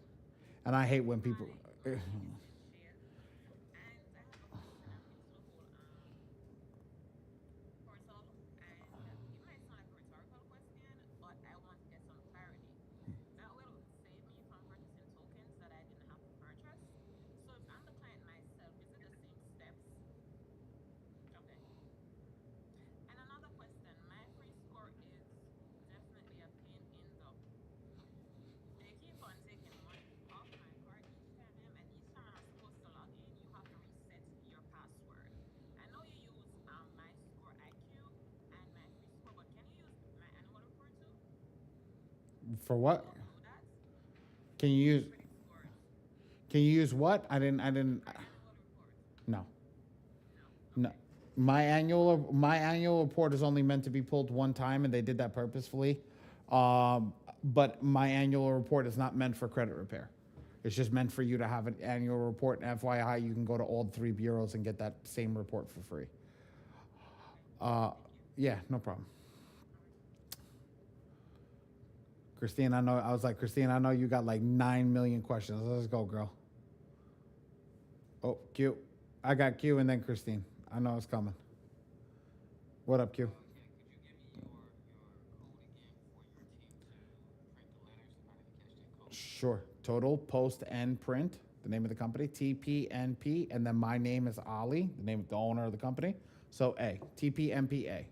and I hate when people. Share. And I have a question. I'm new to the whole portal, and it might sound like a rhetorical question, but I want to get some clarity. That will save me from purchasing tokens that I didn't have to purchase. So if I'm the client myself, is it the same steps? Okay. And another question, my free score is definitely a pain in the. They keep on taking money off my card each time, and each time I'm supposed to log in, you have to reset your password. I know you use my score IQ and my free score, but can you use my annual report too? For what? Do that? Can you use? Free scores. Can you use what? I didn't. My annual report. No. No. No. My annual report is only meant to be pulled one time, and they did that purposefully. But my annual report is not meant for credit repair. It's just meant for you to have an annual report. And FYI, you can go to all 3 bureaus and get that same report for free. Yeah, no problem. Christine, I know you got like 9 million questions. Let's go, girl. Oh, Q. I got Q and then Christine. I know it's coming. What up, Q? Yeah, could you give me your code again for your team to print the letters? I didn't catch that code. Sure. Total Post and Print, the name of the company, TPNP, and then my name is Ali, the name of the owner of the company. So A, TPNPA.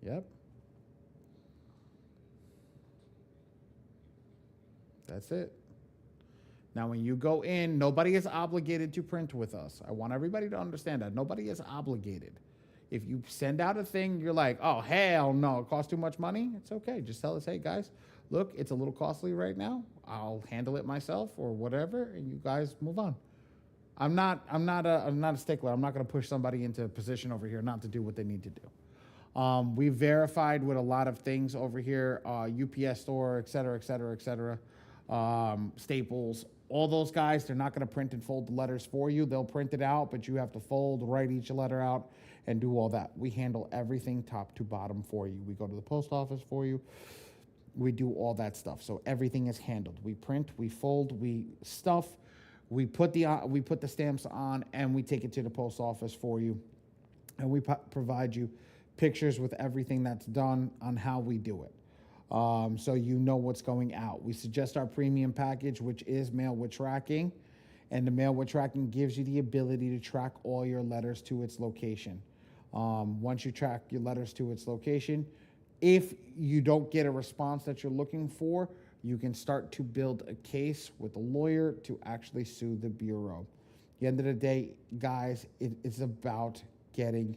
Yep. That's it. Now, when you go in, nobody is obligated to print with us. I want everybody to understand that. Nobody is obligated. If you send out a thing, you're like, oh, hell no, it costs too much money. It's okay. Just tell us, hey, guys, look, it's a little costly right now. I'll handle it myself or whatever, and you guys move on. I'm not a stickler. I'm not going to push somebody into a position over here not to do what they need to do. We verified with a lot of things over here, UPS store, et cetera, et cetera, et cetera. Staples, all those guys, they're not going to print and fold the letters for you. They'll print it out, but you have to fold, write each letter out, and do all that. We handle everything top to bottom for you. We go to the post office for you. We do all that stuff. So everything is handled. We print, we fold, we stuff, we put the stamps on, and we take it to the post office for you. And we provide you pictures with everything that's done on how we do it. So you know what's going out. We suggest our premium package, which is mail with tracking. And the mail with tracking gives you the ability to track all your letters to its location. Once you track your letters to its location, if you don't get a response that you're looking for, you can start to build a case with a lawyer to actually sue the Bureau. At the end of the day, guys, it's about getting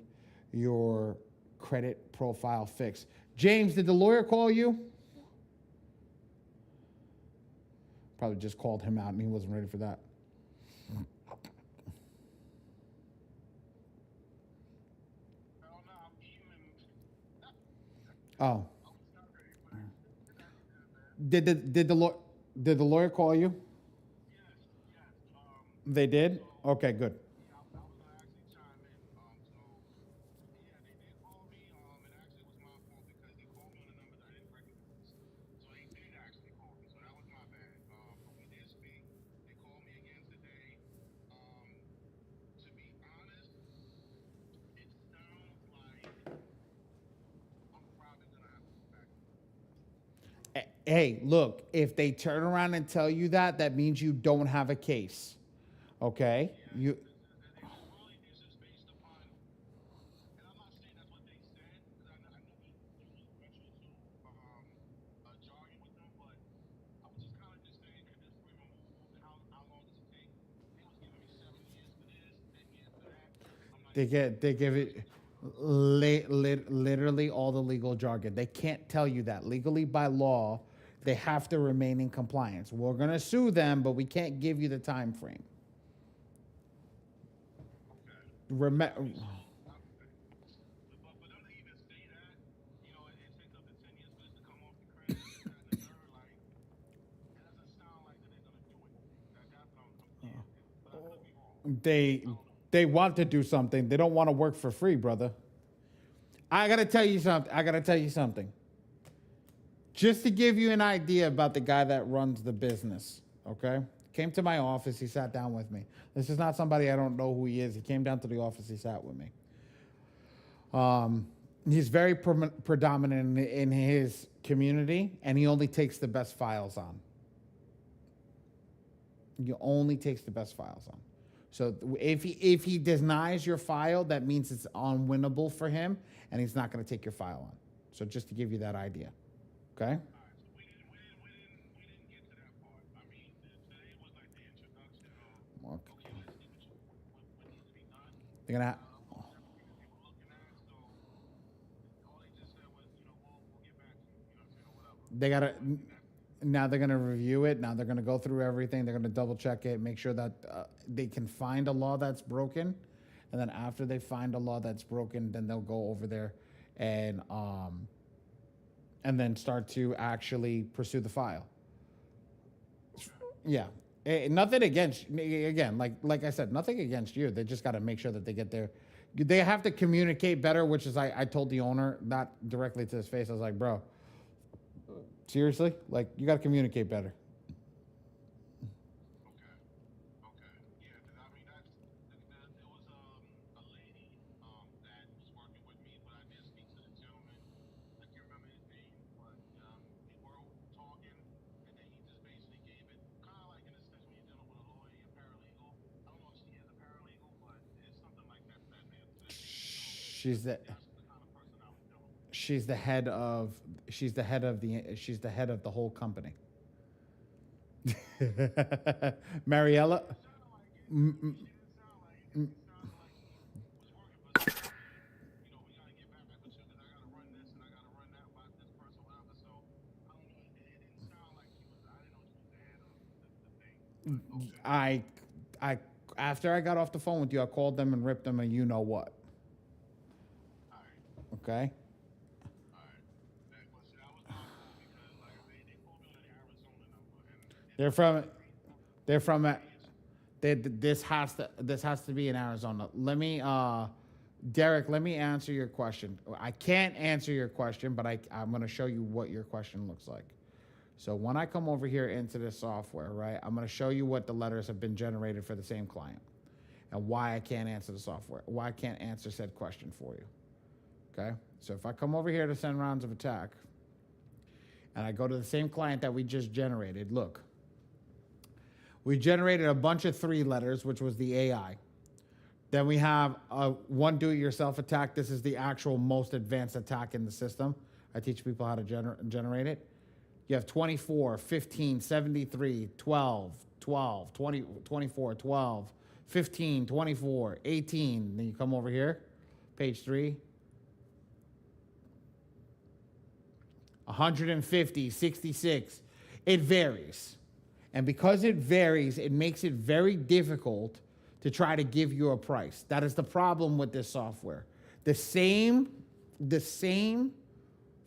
your credit profile fixed. James, did the lawyer call you? Probably just called him out and he wasn't ready for that. Hell no, I'm eating. Oh, I'm not ready for that. did the lawyer call you? Yes, yes. They did? Okay, good. Yeah, I was gonna actually chime in. So yeah, they did call me. And actually it was my fault because they called me on a number that I didn't recognize. So they did actually call me. So that was my Hey, look, if they turn around and tell you that, that means you don't have a case. Okay? Yeah, You and it was really this is based upon, and I'm not saying that's what they said because I know he usually went into jargon with them, but I was just kind of just saying, could this be removed? How long does it take? They was giving me 7 years for this, 10 years for that. I'm like, they give okay, it so literally all the legal jargon. They can't tell you that. Legally by law, they have to remain in compliance. We're going to sue them, but we can't give you the time frame. okay. So I Rem- mean, so but for them to even say that, it takes up to 10 years for this to come off the credit, this, that, and the third, like it doesn't sound like that they're gonna do anything. That's what I'm getting to. But I could be wrong. they I don't know. they want to do something. They don't want to work for free, brother. I got to tell you something. I got to tell you something. Just to give you an idea about the guy that runs the business, okay? Came to my office, he sat down with me. This is not somebody I don't know who he is. He came down to the office, he sat with me. He's very predominant in his community, and he only takes the best files on. He only takes the best files on. So if he denies your file, that means it's unwinnable for him, and he's not going to take your file on. So just to give you that idea, okay? All right, so we didn't get to that part. I mean, today was like the introduction of, Okay. okay, let's see what needs to be done They're gonna. of all the different things they were looking at. So all they just said was, we'll get back to you. You know what I'm saying, or whatever. They gotta. And that's Now they're gonna review it. Now they're gonna go through everything. They're gonna double check it, make sure that they can find a law that's broken, and then after they find a law that's broken, then they'll go over there, and then start to actually pursue the file. okay. Yeah. Nothing against, again, like I said, nothing against you. They just got to make sure that they get there. They have to communicate better, which is I told the owner, not directly to his face. I was like, bro, seriously, like you got to communicate better. Okay. Okay. Yeah, because I mean there was a lady that was working with me, but I did speak to the gentleman. I can't remember his name, but we were talking, and then he just basically gave it kind of like in a sense when you're dealing with a lawyer, a paralegal. I don't know if she is a paralegal, but it's something like that to that nature. So She's the that's the kind of person I was dealing with. she's the head of she's the head of the whole company. Mariella. It sounded like it. She didn't sound like it. It sounded like she was working for somebody. We gotta get back with you because I gotta run this and I gotta run that by this person, whatever. So I don't know. It didn't sound like she was. I didn't know she was the head of the thing. But okay. I after I got off the phone with you, I called them and ripped them, and you know what? All right. Okay. All right. But see, that was my fault because, like I said, they pulled me on the Arizona number, and They're it's not from like they. they're from I mean, it's this has to be in Arizona. Let me Derek, let me answer your question. I can't answer your question, but I'm going to show you what your question looks like. So when I come over here into this software, right, I'm going to show you what the letters have been generated for the same client and why I can't answer the software, why I can't answer said question for you. Okay? So if I come over here to send rounds of attack and I go to the same client that we just generated, look, we generated a bunch of 3 letters, which was the AI. Then we have one do-it-yourself attack. This is the actual most advanced attack in the system. I teach people how to generate it. You have 24, 15, 73, 12, 12, 20, 24, 12, 15, 24, 18. Then you come over here, page 3. 150, 66. It varies. And because it varies, it makes it very difficult to try to give you a price. That is the problem with this software. The same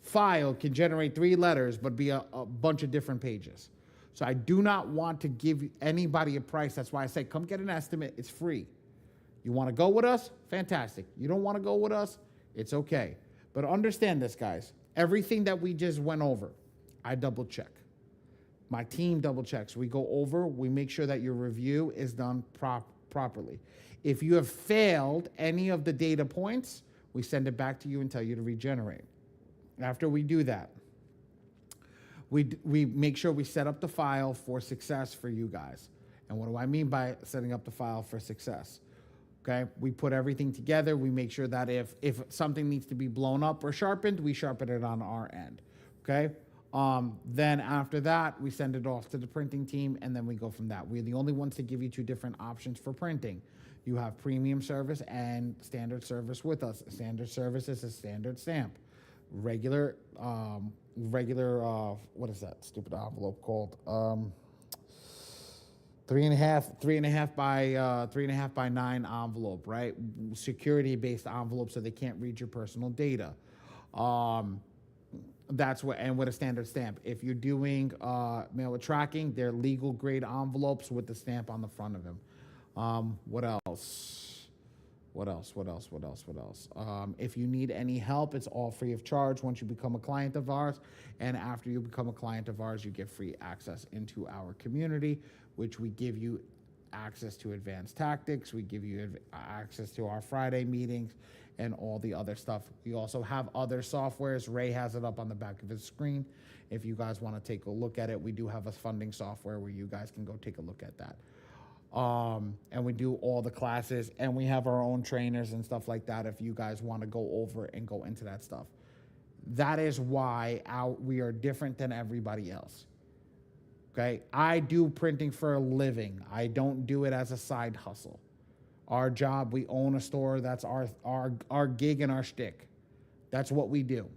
file can generate 3 letters, but be a bunch of different pages. So I do not want to give anybody a price. That's why I say, come get an estimate. It's free. You want to go with us? Fantastic. You don't want to go with us? It's okay. But understand this, guys. Everything that we just went over, I double check. My team double checks. We go over, we make sure that your review is done properly. If you have failed any of the data points, we send it back to you and tell you to regenerate. After we do that, We make sure we set up the file for success for you guys. And what do I mean by setting up the file for success? Okay, we put everything together. We make sure that if something needs to be blown up or sharpened, we sharpen it on our end. Okay. Then after that, we send it off to the printing team, and then we go from that. We're the only ones to give you two different options for printing. You have premium service and standard service with us. Standard service is a standard stamp. Regular, what is that stupid envelope called? 3.5 by 9 envelope, right? Security based envelope, so they can't read your personal data. That's what, and with a standard stamp. If you're doing mail with tracking, they're legal grade envelopes with the stamp on the front of them. What else? If you need any help, it's all free of charge once you become a client of ours. And after you become a client of ours, you get free access into our community, which we give you access to advanced tactics. We give you access to our Friday meetings and all the other stuff. We also have other softwares. Ray has it up on the back of his screen. If you guys want to take a look at it, we do have a funding software where you guys can go take a look at that. And we do all the classes, and we have our own trainers and stuff like that if you guys want to go over and go into that stuff. That is why we are different than everybody else. Okay? I do printing for a living. I don't do it as a side hustle. Our job, we own a store. That's our gig and our shtick. That's what we do.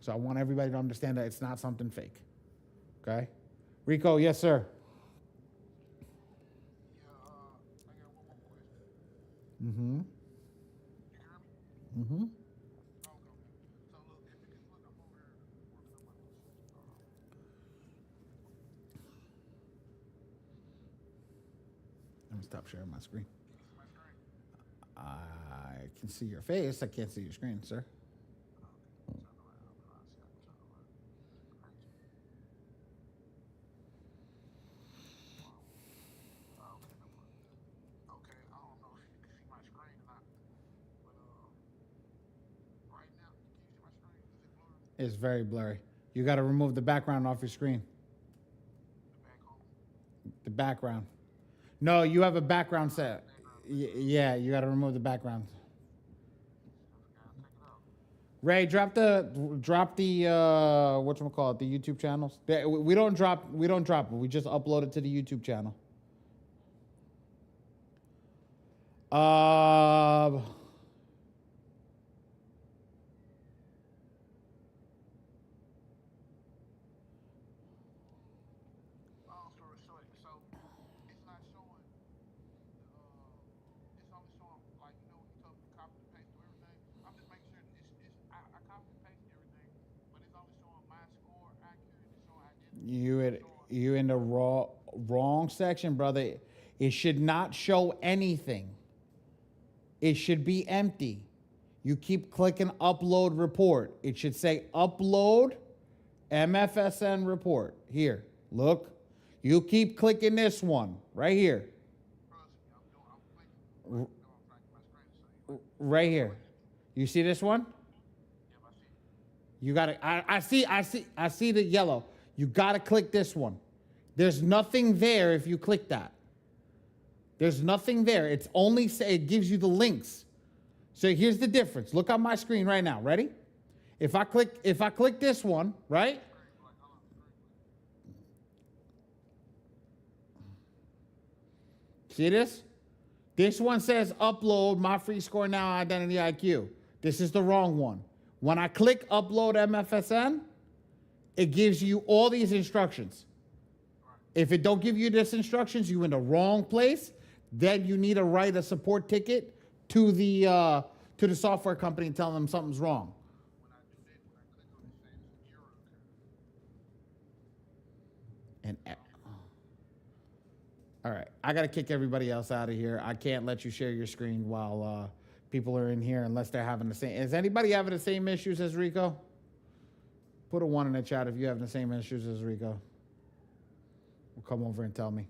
So I want everybody to understand that it's not something fake. Okay? Rico, yes, sir. I got one more question. Mm-hmm. You hear me? Mm-hmm. Okay. So look, if you just look up over here, working on my little shit. Let me stop sharing my screen. Can you see my screen? I can see your face. I can't see your screen, sir. Okay. Turn around. I'm trying to see. I can turn around. Crazy. Wow. Okay, no problem. Okay, I don't know if you can see my screen or not, but right now, can you see my screen? Is it blurry? It's very blurry. You got to remove the background off your screen. The back home. The background. No, you have a background set. Yeah, you got to remove the background. I forgot to take it out. Ray, drop the whatchamacallit, the YouTube channels. We don't drop it. We just upload it to the YouTube channel. Long story short, so it's not showing it's only showing like when you told me to copy and paste through everything. I'm just making sure that I copied and pasted everything, but it's only showing my score accurate. It's showing I didn't. You in the wrong section, brother. It should not show anything. It should be empty. You keep clicking upload report. It should say upload MFSN report. Here, look. You keep clicking this one right here. Trust me, I'm clicking. I'm trying to get my screen to show you. Right here. You see this one? Yeah, I see. You gotta I see the yellow. You gotta click this one. There's nothing there if you click that. There's nothing there. It's only it gives you the links. So here's the difference. Look on my screen right now. Ready? If I click this one, right? See this? This one says upload my free score now identity IQ. This is the wrong one. When I click upload MFSN, it gives you all these instructions. If it don't give you this instructions, you're in the wrong place. Then you need to write a support ticket to the software company and tell them something's wrong. When I do that, when I click on it, saying it's an error occurred. And all right, I got to kick everybody else out of here. I can't let you share your screen while people are in here unless they're having the same. Is anybody having the same issues as Rico? Put a 1 in the chat if you're having the same issues as Rico. Well, come over and tell me.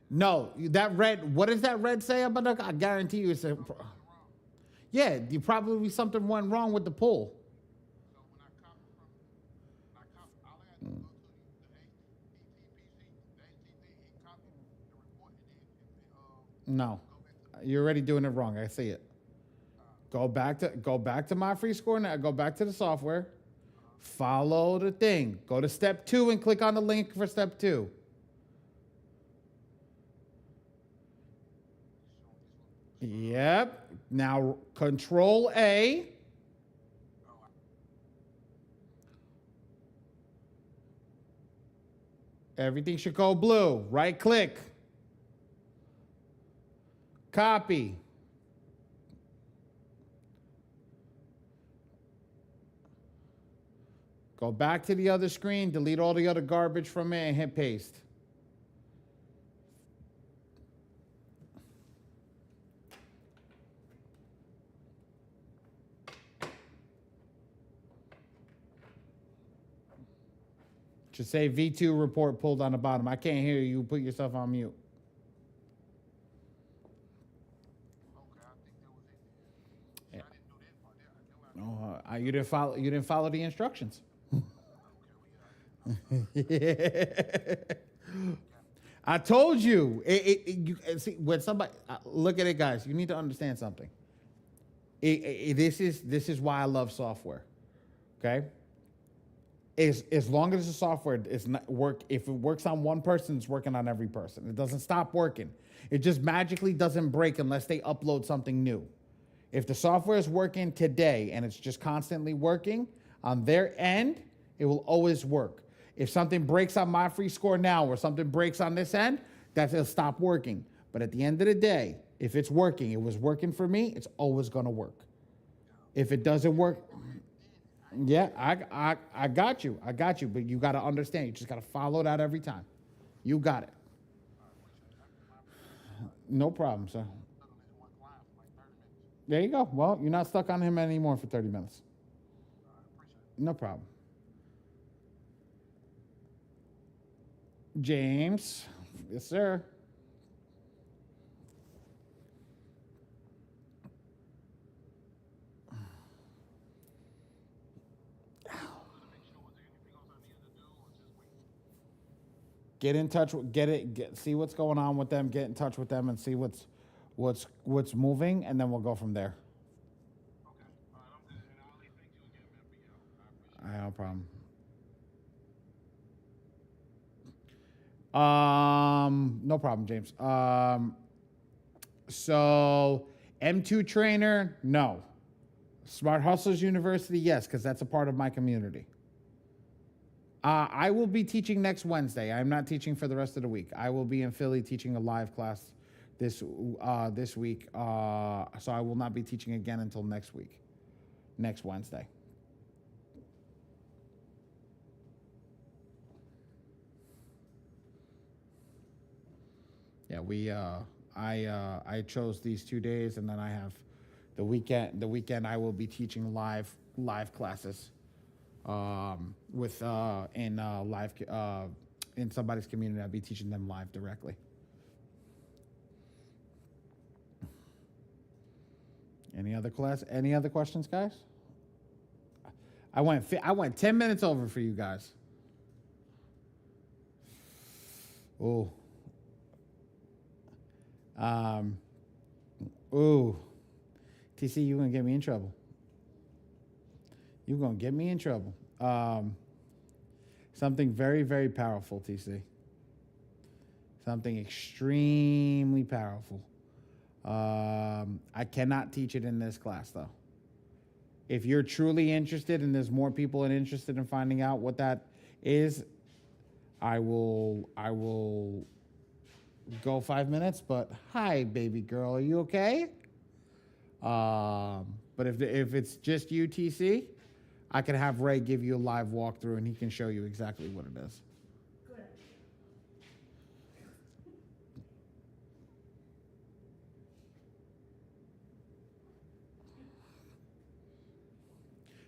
No, that red. What does that red say about the? I guarantee you, it's a. Yeah, you probably something went wrong with the pull. So when I copy from, when I copy, all I gotta do is go to the HTTPC, the HTTP, hit copy the report, and then No, go back to. you're already doing it wrong. I see it. Go back to my free score now. Go back to the software. Follow the thing. Go to step 2 and click on the link for step 2. Yep. Now control A. Everything should go blue. Right click. Copy. Go back to the other screen, delete all the other garbage from it, and hit paste. Should say V2 report pulled on the bottom. I can't hear you. Put yourself on mute. Okay, I think that was it. Yeah. I didn't do that part. There, I know I. Oh, you didn't follow. You didn't follow the instructions. I told you. See, when somebody look at it, guys, you need to understand something. This is why I love software. Okay. As long as the software is not work, if it works on one person, it's working on every person. It doesn't stop working. It just magically doesn't break unless they upload something new. If the software is working today and it's just constantly working on their end, it will always work. If something breaks on my free score now or something breaks on this end, it'll stop working. But at the end of the day, if it's working, it was working for me, it's always going to work. If it doesn't work, yeah, I got you. But you got to understand, you just got to follow that every time. You got it. No problem, sir. There you go. Well, you're not stuck on him anymore for 30 minutes. No problem. James. Yes, sir. Get in touch with see what's going on with them, get in touch with them and see what's moving, and then we'll go from there. Okay. All right, I'm good. And I'll thank you again, man, for your help. I appreciate it. No problem. No problem, James. So M2 trainer, no. Smart Hustlers University, yes, because that's a part of my community. I will be teaching next Wednesday. I'm not teaching for the rest of the week. I will be in Philly teaching a live class this week. So I will not be teaching again until next week, next Wednesday. Yeah, I chose these 2 days, and then I have the weekend. The weekend I will be teaching live classes. With in somebody's community, I'll be teaching them live directly. Any other questions, guys? I went 10 minutes over for you guys. Oh. TC, you're gonna get me in trouble. You're going to get me in trouble. Something very, very powerful, TC. Something extremely powerful. I cannot teach it in this class, though. If you're truly interested and there's more people interested in finding out what that is, I will go 5 minutes. But hi, baby girl, are you okay? But if it's just you, TC, I can have Ray give you a live walkthrough, and he can show you exactly what it is. Good.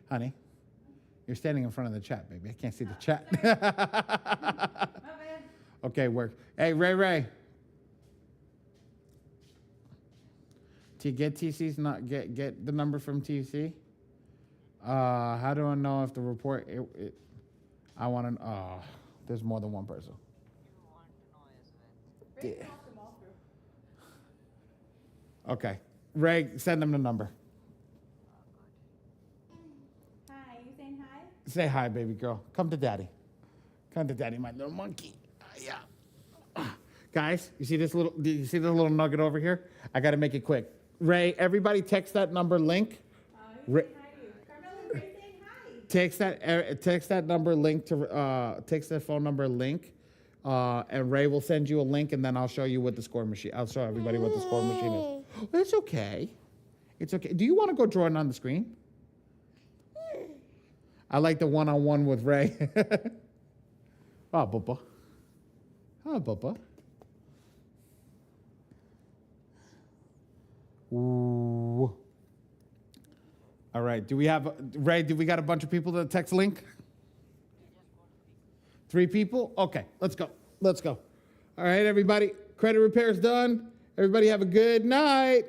Honey, you're standing in front of the chat, baby. I can't see the chat. My bad. Okay, work. Hey, Ray. to get TC's not get the number from TC. How do I know if the report? I want to. There's more than one person. You want to know as well. Ray Yeah. talked them all through. Okay, Ray, send them the number. Hi, you saying hi? Say hi, baby girl. Come to daddy. Come to daddy, my little monkey. Yeah. Guys, you see this little? Do you see the little nugget over here? I got to make it quick. Ray, everybody, text that number link. Who's Ray, saying hi to you? Carmela and Ray saying hi. text that number link to text that phone number link, and Ray will send you a link, and then I'll show you what the score machine. I'll show everybody what the score machine is. It's okay. It's okay. Do you want to go draw it on the screen? I like the one-on-one with Ray. Oh, Bubba. Oh, Bubba. Ooh. All right. Do we have Ray? Do we got a bunch of people to text link? 3 people? Okay. Let's go. Let's go. All right, everybody. Credit repair's done. Everybody have a good night.